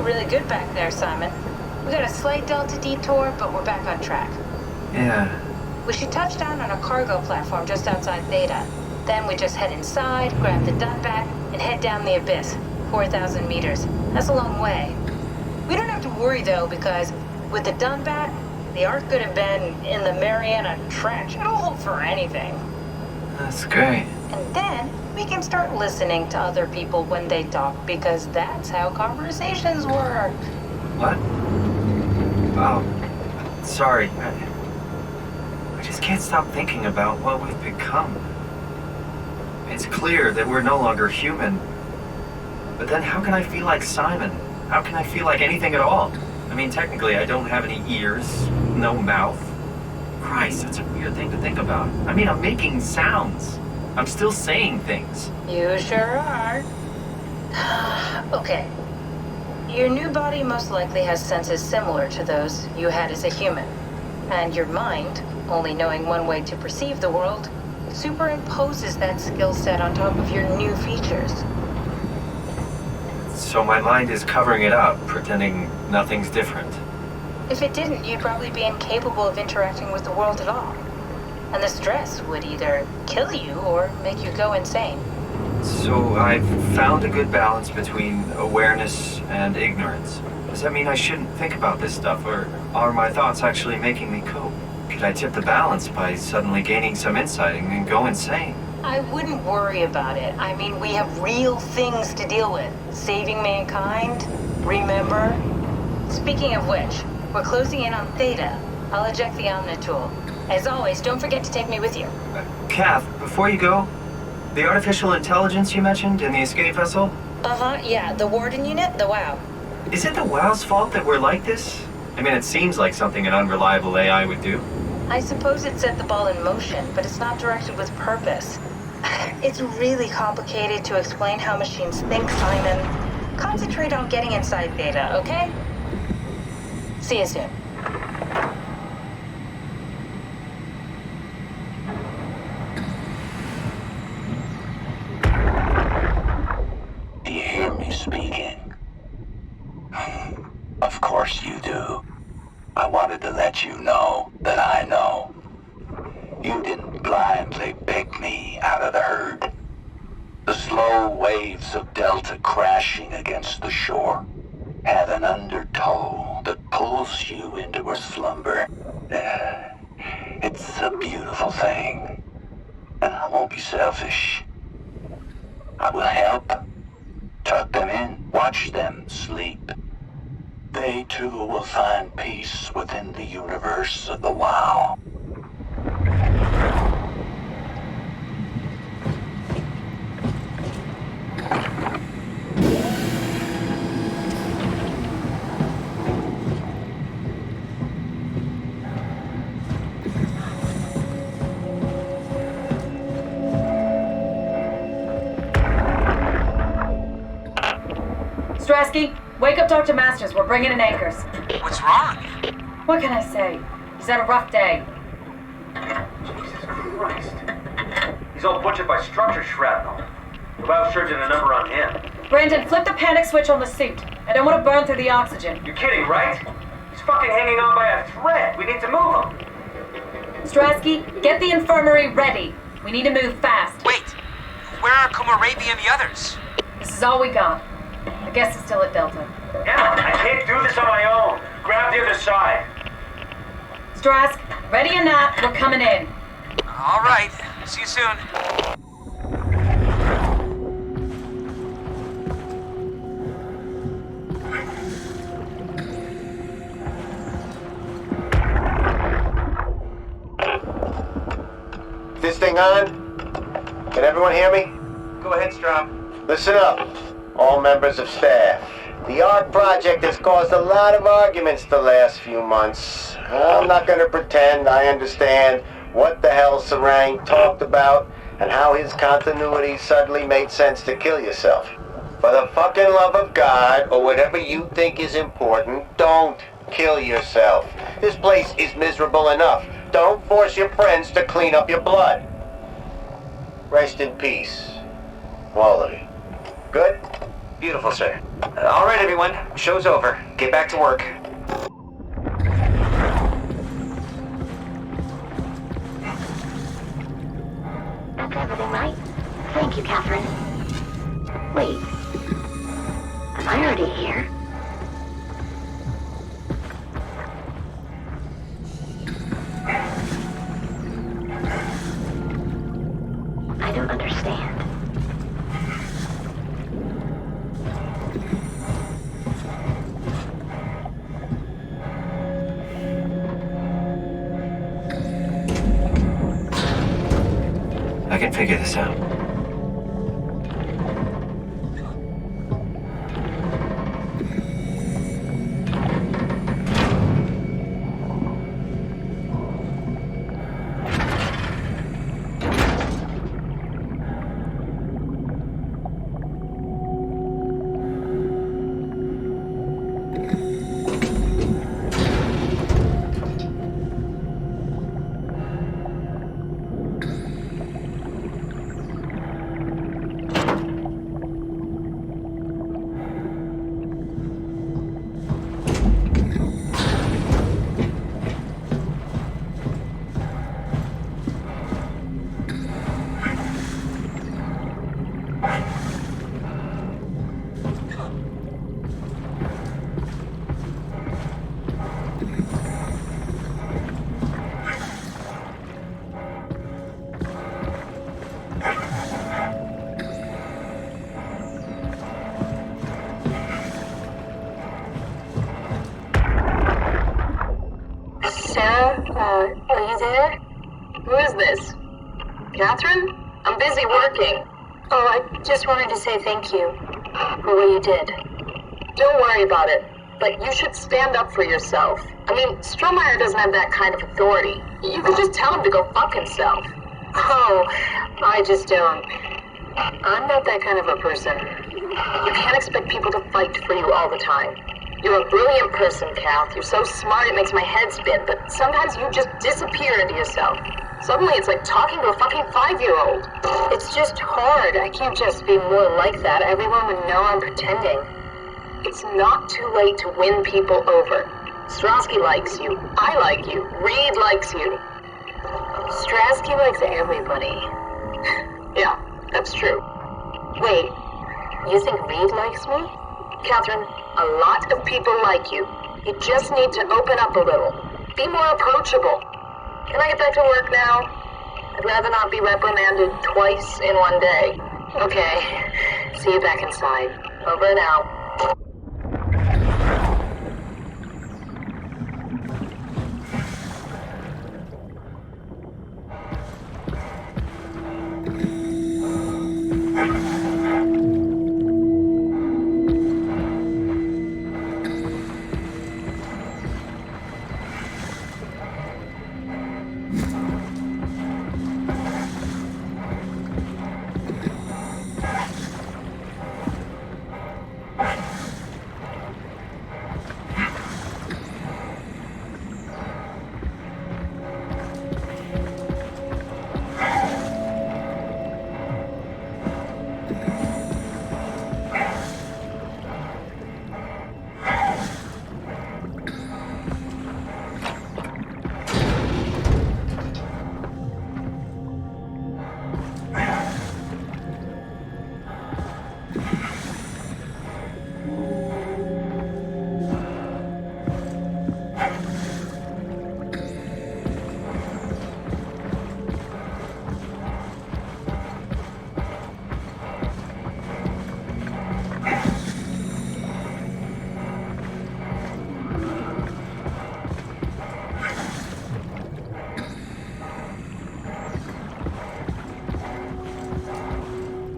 Really good back there, Simon. We got a slight delta detour, but we're back on track. Yeah. We should touch down on a cargo platform just outside Theta. Then we just head inside, grab the Dunbat, and head down the abyss. 4,000 meters. That's a long way. We don't have to worry, though, because with the Dunbat, the Ark could have been in the Mariana Trench. It'll hold for anything. That's great. And then we can start listening to other people when they talk, because that's how conversations work. What? Oh, sorry. I just can't stop thinking about what we've become. It's clear that we're no longer human. But then how can I feel like Simon? How can I feel like anything at all? I mean, technically, I don't have any ears, no mouth. Christ, that's a weird thing to think about. I mean, I'm making sounds. I'm still saying things. You sure are. Okay. Your new body most likely has senses similar to those you had as a human. And your mind, only knowing one way to perceive the world, superimposes that skill set on top of your new features. So my mind is covering it up, pretending nothing's different. If it didn't, you'd probably be incapable of interacting with the world at all. And the stress would either kill you or make you go insane. So I've found a good balance between awareness and ignorance. Does that mean I shouldn't think about this stuff, or are my thoughts actually making me cope? Could I tip the balance by suddenly gaining some insight and go insane? I wouldn't worry about it. I mean, we have real things to deal with. Saving mankind, remember? Speaking of which, we're closing in on Theta. I'll eject the Omni tool. As always, don't forget to take me with you. Kath, before you go, the artificial intelligence you mentioned in the escape vessel? Yeah, the Warden unit, the WOW. Is it the WOW's fault that we're like this? I mean, it seems like something an unreliable AI would do. I suppose it set the ball in motion, but it's not directed with purpose. It's really complicated to explain how machines think, Simon. Concentrate on getting inside Theta, okay? See you soon. Do you hear me speaking? Of course you do. I wanted to let you know that I know. You didn't blindly pick me out of the herd. The slow waves of Delta crashing against the shore have an undertow that pulls you into a slumber. It's a beautiful thing. And I won't be selfish. I will help. Tuck them in. Watch them sleep. They too will find peace within the universe of the WOW. Strasky, wake up Dr. Masters. We're bringing in anchors. What's wrong? What can I say? He's had a rough day. Jesus Christ. He's all butchered by structure shrapnel. The biosurgeon a number on him. Brandon, flip the panic switch on the suit. I don't want to burn through the oxygen. You're kidding, right? He's fucking hanging on by a thread. We need to move him. Strasky, get the infirmary ready. We need to move fast. Wait. Where are Komorabi and the others? This is all we got. I guess it's still at Delta. Emma, I can't do this on my own. Grab the other side. Strask, ready or not, we're coming in. All right. See you soon. This thing on? Can everyone hear me? Go ahead, Strom. Listen up, all members of staff. The ARC project has caused a lot of arguments the last few months. I'm not going to pretend I understand what the hell Sarang talked about and how his continuity suddenly made sense to kill yourself. For the fucking love of God, or whatever you think is important, don't kill yourself. This place is miserable enough. Don't force your friends to clean up your blood. Rest in peace, all of you. Good? Beautiful, sir. All right, everyone. Show's over. Get back to work. That's everything, right? Thank you, Catherine. Wait. Am I already here? I don't understand. I can figure this out. Who is this? Catherine? I'm busy working. Oh, I just wanted to say thank you for what you did. Don't worry about it, but you should stand up for yourself. I mean, Strohmeyer doesn't have that kind of authority. You could just tell him to go fuck himself. Oh, I just don't. I'm not that kind of a person. You can't expect people to fight for you all the time. You're a brilliant person, Kath. You're so smart it makes my head spin, but sometimes you just disappear into yourself. Suddenly it's like talking to a fucking 5-year-old. It's just hard. I can't just be more like that. Everyone would know I'm pretending. It's not too late to win people over. Strasky likes you. I like you. Reed likes you. Strasky likes everybody. Yeah, that's true. Wait, you think Reed likes me? Catherine, a lot of people like you. You just need to open up a little. Be more approachable. Can I get back to work now? I'd rather not be reprimanded twice in one day. Okay. See you back inside. Over and out.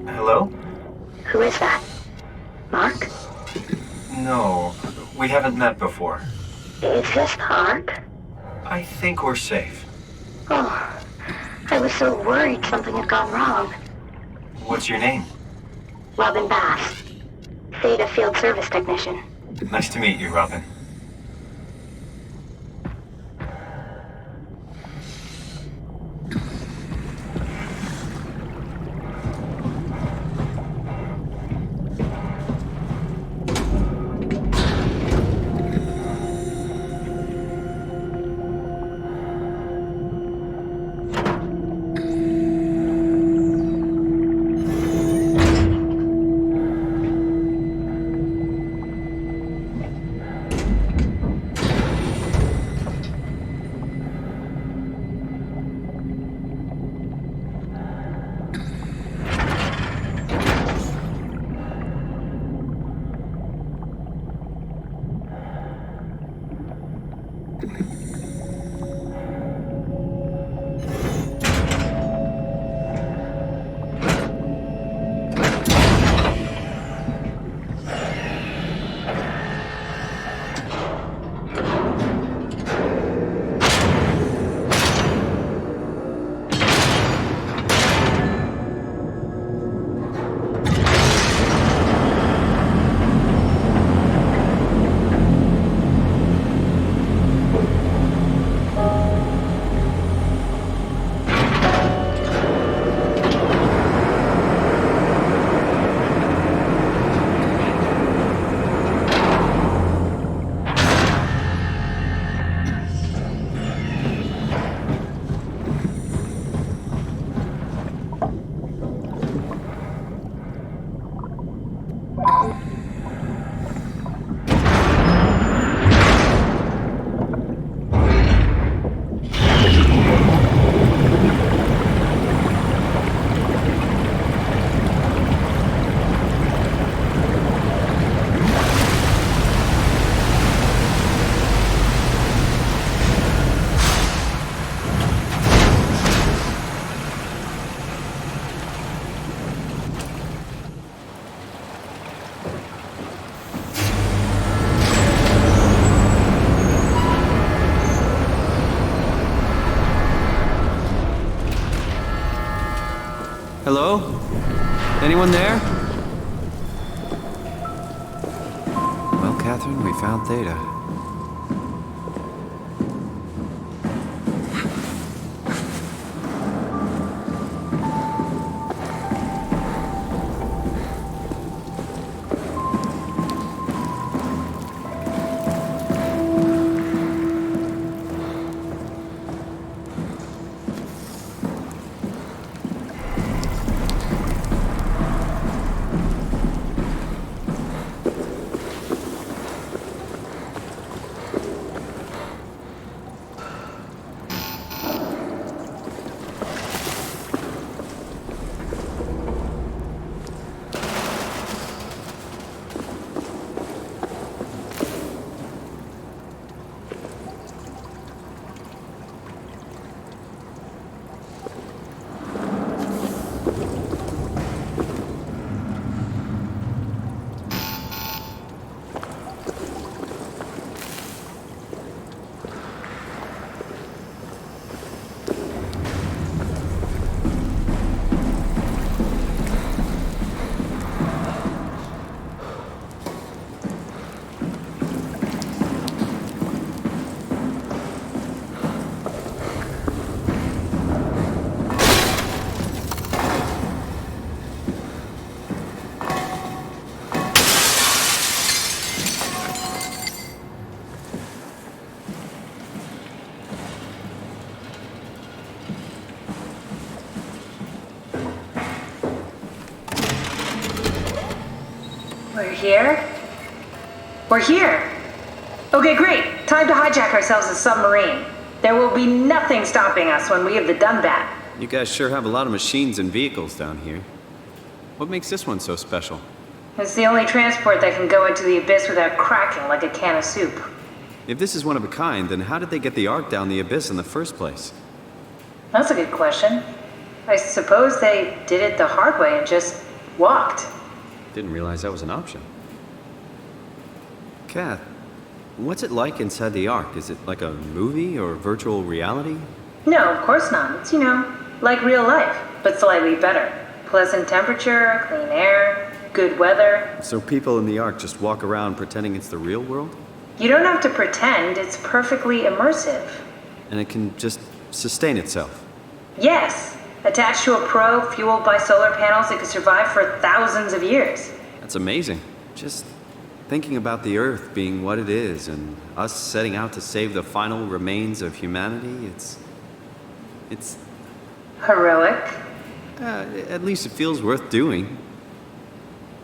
Hello? Who is that? Mark? No, we haven't met before. Is this Mark? I think we're safe. Oh, I was so worried something had gone wrong. What's your name? Robin Bass. Theta Field Service Technician. Nice to meet you, Robin. Hello? Anyone there? Well, Catherine, we found Theta. We're here? We're here! Okay, great. Time to hijack ourselves a submarine. There will be nothing stopping us when we have the Dunbat. You guys sure have a lot of machines and vehicles down here. What makes this one so special? It's the only transport that can go into the abyss without cracking like a can of soup. If this is one of a kind, then how did they get the Ark down the abyss in the first place? That's a good question. I suppose they did it the hard way and just walked. Didn't realize that was an option. Kath, what's it like inside the Ark? Is it like a movie or virtual reality? No, of course not. It's, like real life, but slightly better. Pleasant temperature, clean air, good weather. So people in the Ark just walk around pretending it's the real world? You don't have to pretend, it's perfectly immersive. And it can just sustain itself? Yes. Attached to a probe fueled by solar panels, it could survive for thousands of years. That's amazing. Just thinking about the Earth being what it is and us setting out to save the final remains of humanity, it's... Heroic? At least it feels worth doing.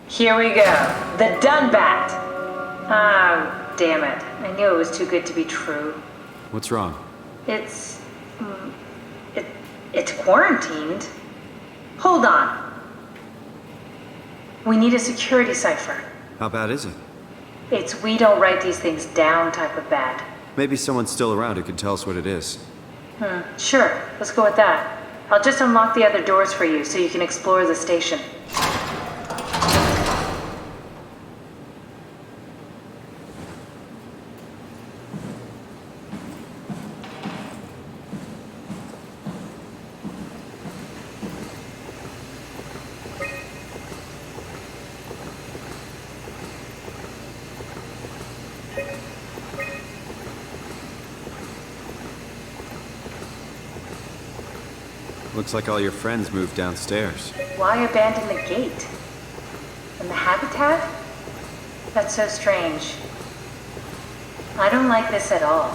Here we go. The Dunbat! Ah, damn it. I knew it was too good to be true. What's wrong? It's quarantined. Hold on. We need a security cipher. How bad is it? It's we don't write these things down type of bad. Maybe someone's still around who can tell us what it is. Sure. Let's go with that. I'll just unlock the other doors for you so you can explore the station. Looks like all your friends moved downstairs. Why abandon the gate? And the habitat? That's so strange. I don't like this at all.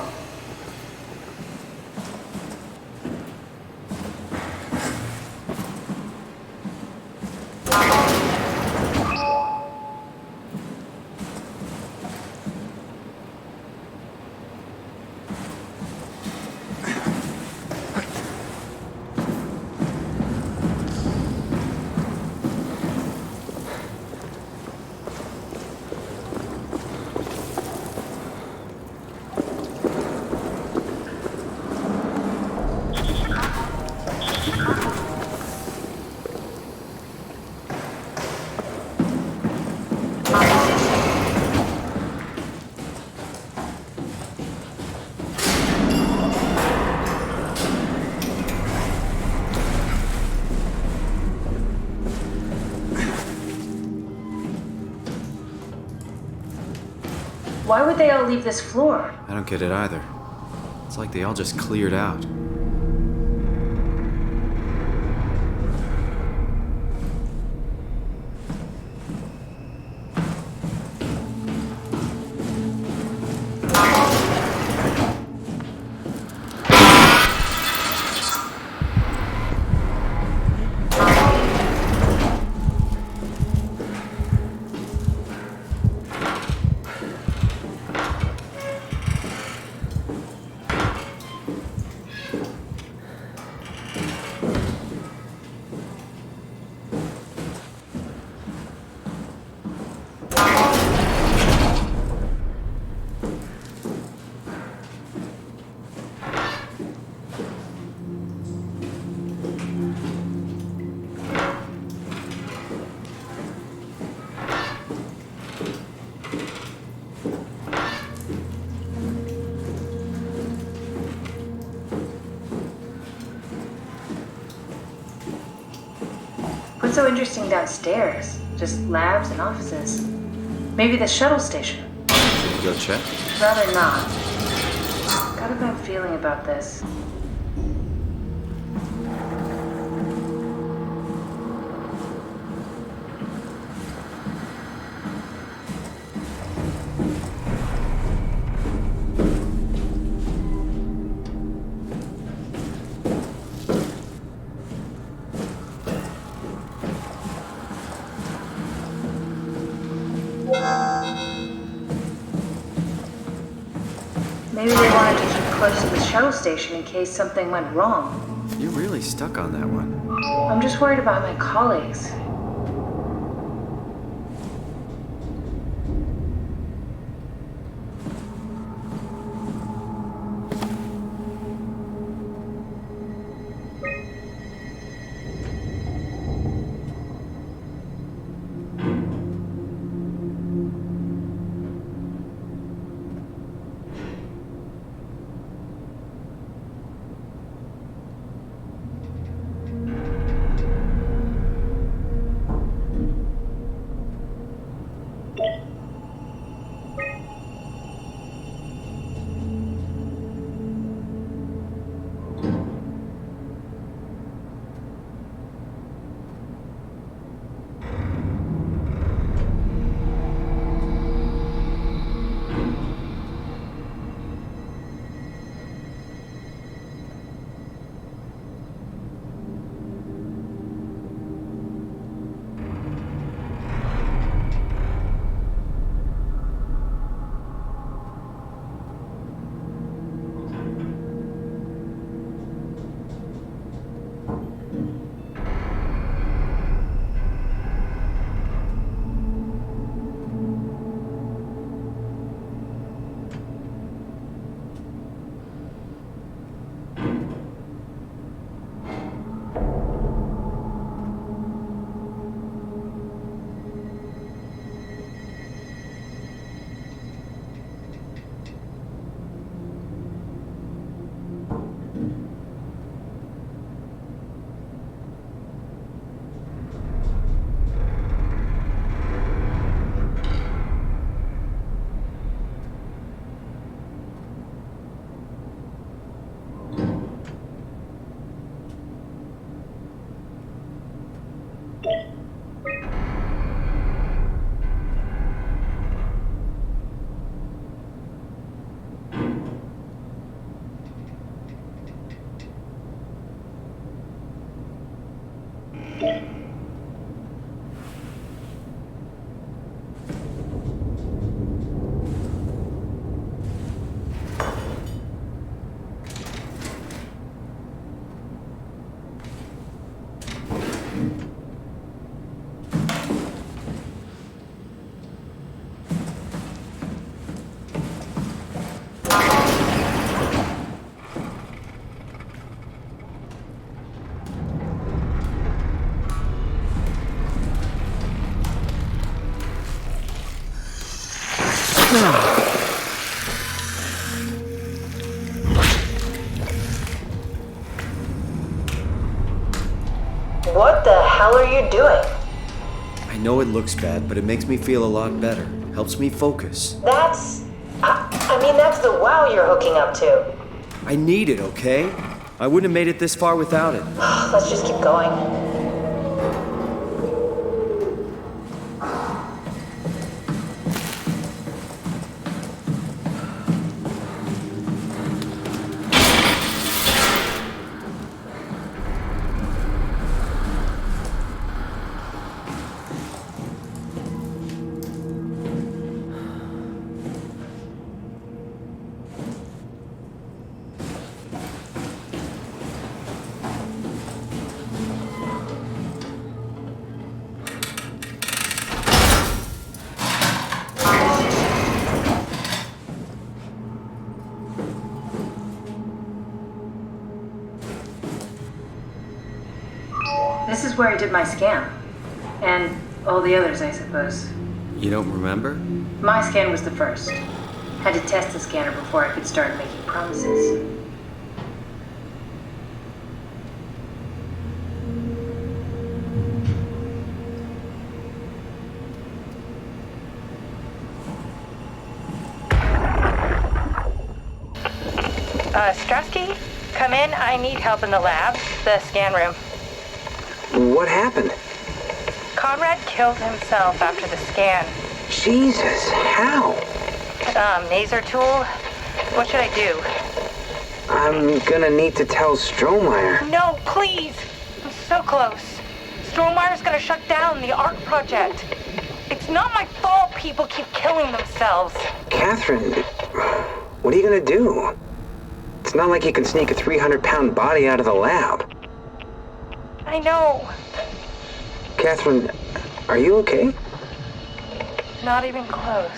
Why would they all leave this floor? I don't get it either. It's like they all just cleared out. What's so interesting downstairs? Just labs and offices. Maybe the shuttle station. Should we go check? Rather not. Got a bad feeling about this. Maybe they wanted to keep close to the shuttle station in case something went wrong. You're really stuck on that one. I'm just worried about my colleagues. What the hell are you doing? I know it looks bad, but it makes me feel a lot better. Helps me focus. That's I mean, that's the wow you're hooking up to. I need it, okay? I wouldn't have made it this far without it. Let's just keep going. This is where I did my scan. And all the others, I suppose. You don't remember? My scan was the first. Had to test the scanner before I could start making promises. Strasky, come in. I need help in the lab, the scan room. What happened? Conrad killed himself after the scan. Jesus, how? Maser tool. What should I do? I'm gonna need to tell Strohmeyer. No, please! I'm so close. Strohmeyer's gonna shut down the art project. It's not my fault people keep killing themselves. Catherine, what are you gonna do? It's not like you can sneak a 300-pound body out of the lab. I know. Catherine, are you okay? Not even close.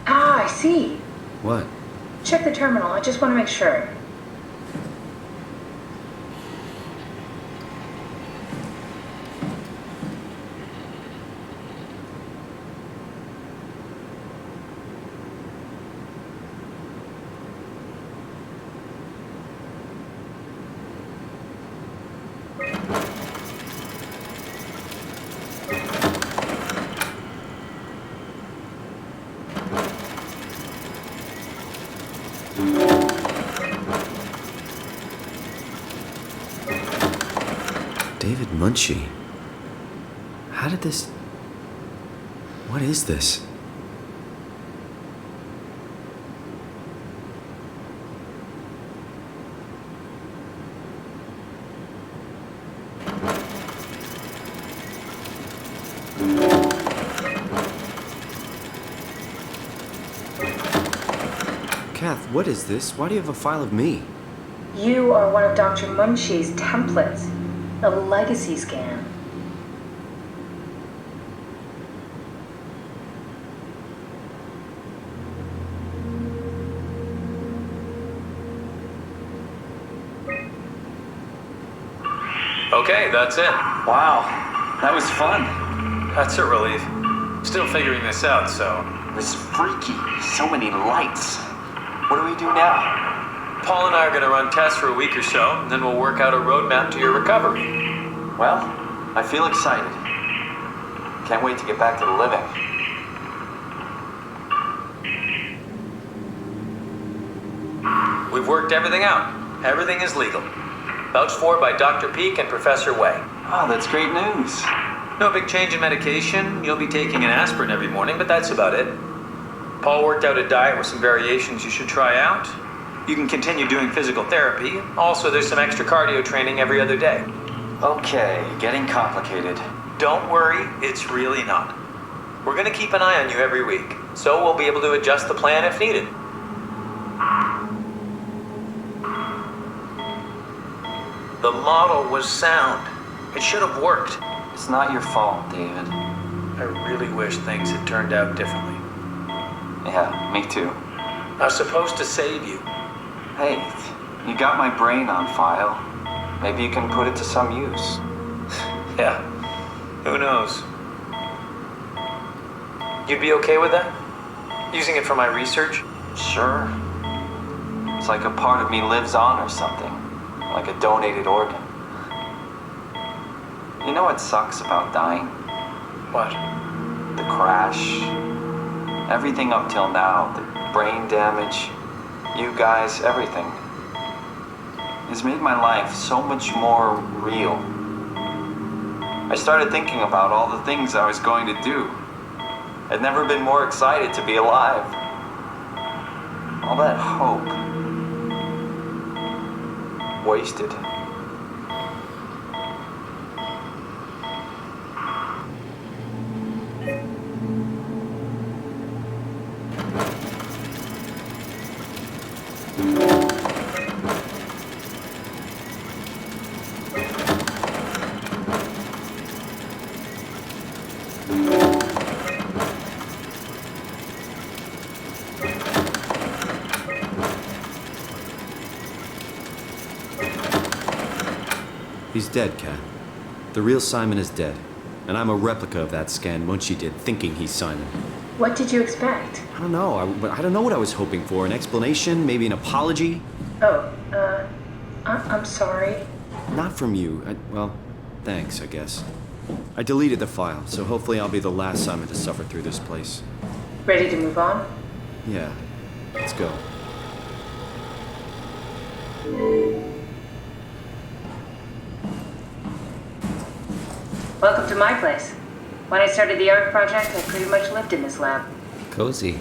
Ah, I see. What? Check the terminal. I just want to make sure. David Munchie. How did this... What is this? Kath, what is this? Why do you have a file of me? You are one of Dr. Munchie's templates. The legacy scan. Okay, that's it. Wow, that was fun. That's a relief. Still figuring this out, so... It was freaky. So many lights. What do we do now? Paul and I are going to run tests for a week or so, and then we'll work out a roadmap to your recovery. Well, I feel excited. Can't wait to get back to the living. We've worked everything out. Everything is legal. Vouched for by Dr. Peak and Professor Way. Oh, that's great news. No big change in medication. You'll be taking an aspirin every morning, but that's about it. Paul worked out a diet with some variations you should try out. You can continue doing physical therapy. Also, there's some extra cardio training every other day. Okay, getting complicated. Don't worry, it's really not. We're going to keep an eye on you every week, so we'll be able to adjust the plan if needed. The model was sound. It should have worked. It's not your fault, David. I really wish things had turned out differently. Yeah, me too. I was supposed to save you. Hey, you got my brain on file. Maybe you can put it to some use. Yeah, who knows? You'd be okay with that? Using it for my research? Sure. like a part of me lives on or something. Like a donated organ. You know what sucks about dying? What? The crash. Everything up till now. The brain damage. You guys, everything. Has made my life so much more real. I started thinking about all the things I was going to do. I'd never been more excited to be alive. All that hope. Wasted. He's dead, Kat. The real Simon is dead. And I'm a replica of that scan Munchie did, thinking he's Simon. What did you expect? I don't know. I don't know what I was hoping for. An explanation? Maybe an apology? Oh, I'm sorry. Not from you. Well, thanks, I guess. I deleted the file, so hopefully I'll be the last Simon to suffer through this place. Ready to move on? Yeah. Let's go. Welcome to my place. When I started the art project, I pretty much lived in this lab. Cozy.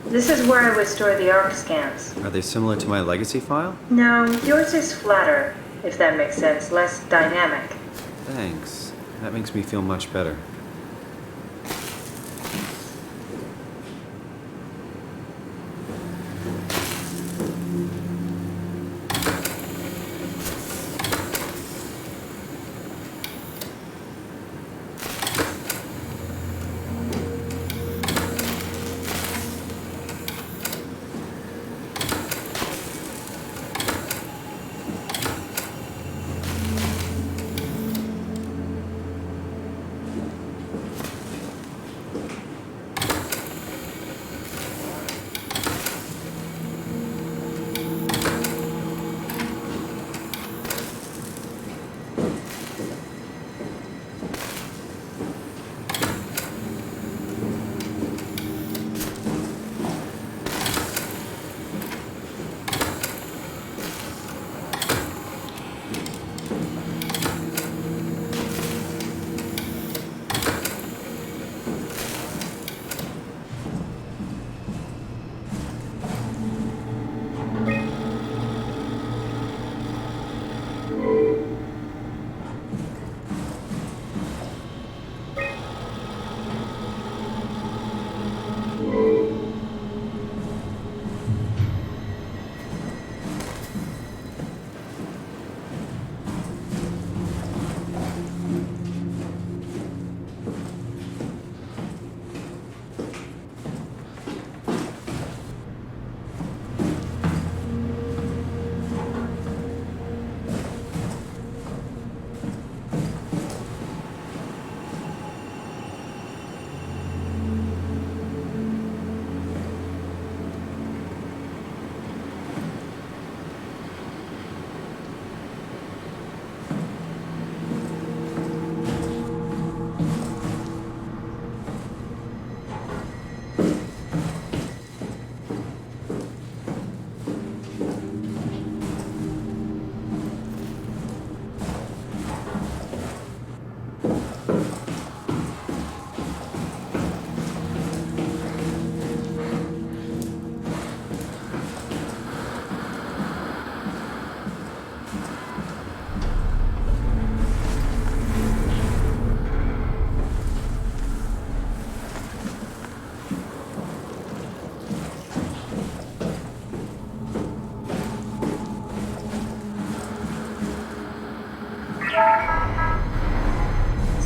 This is where I would store the ARC scans. Are they similar to my legacy file? No, yours is flatter, if that makes sense, less dynamic. Thanks. That makes me feel much better.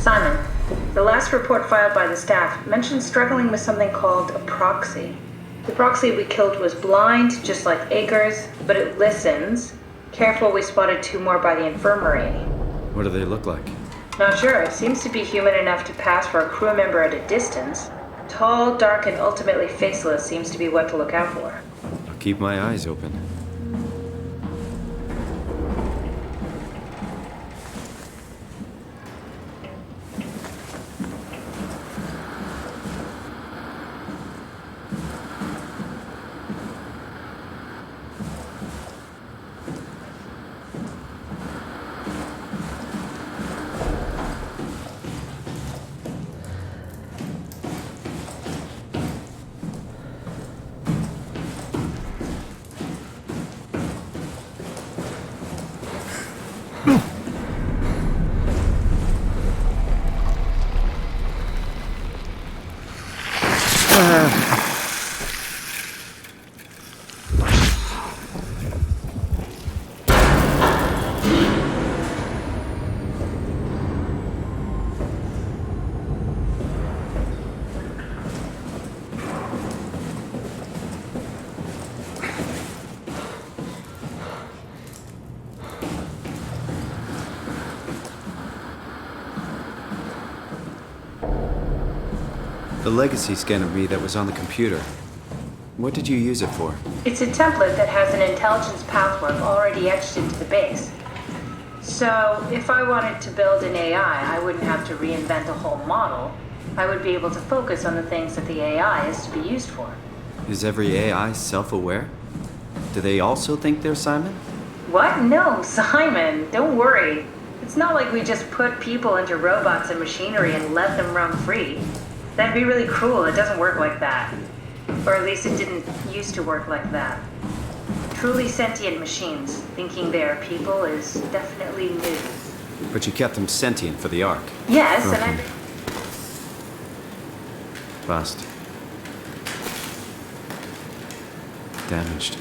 Simon, the last report filed by the staff mentioned struggling with something called a proxy. The proxy we killed was blind, just like Akers, but it listens. Careful, we spotted 2 more by the infirmary. What do they look like? Not sure. It seems to be human enough to pass for a crew member at a distance. Tall, dark, and ultimately faceless seems to be what to look out for. I'll keep keep my eyes open. The legacy scanner read that was on the computer. What did you use it for? It's a template that has an intelligence pathwork already etched into the base. So, if I wanted to build an AI, I wouldn't have to reinvent a whole model. I would be able to focus on the things that the AI is to be used for. Is every AI self-aware? Do they also think they're Simon? What? No, Simon, don't worry. It's not like we just put people into robots and machinery and let them roam free. That'd be really cruel. It doesn't work like that. Or at least it didn't used to work like that. Truly sentient machines thinking they are people is definitely new. But you kept them sentient for the Ark. Yes, okay. and Bust. Damaged.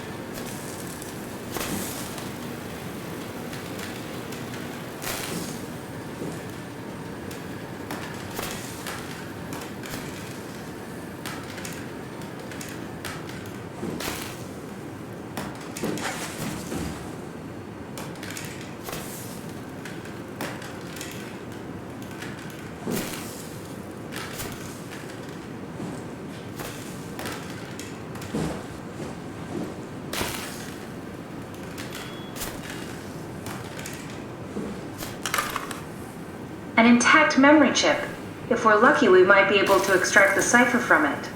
an intact memory chip. If we're lucky, we might be able to extract the cipher from it.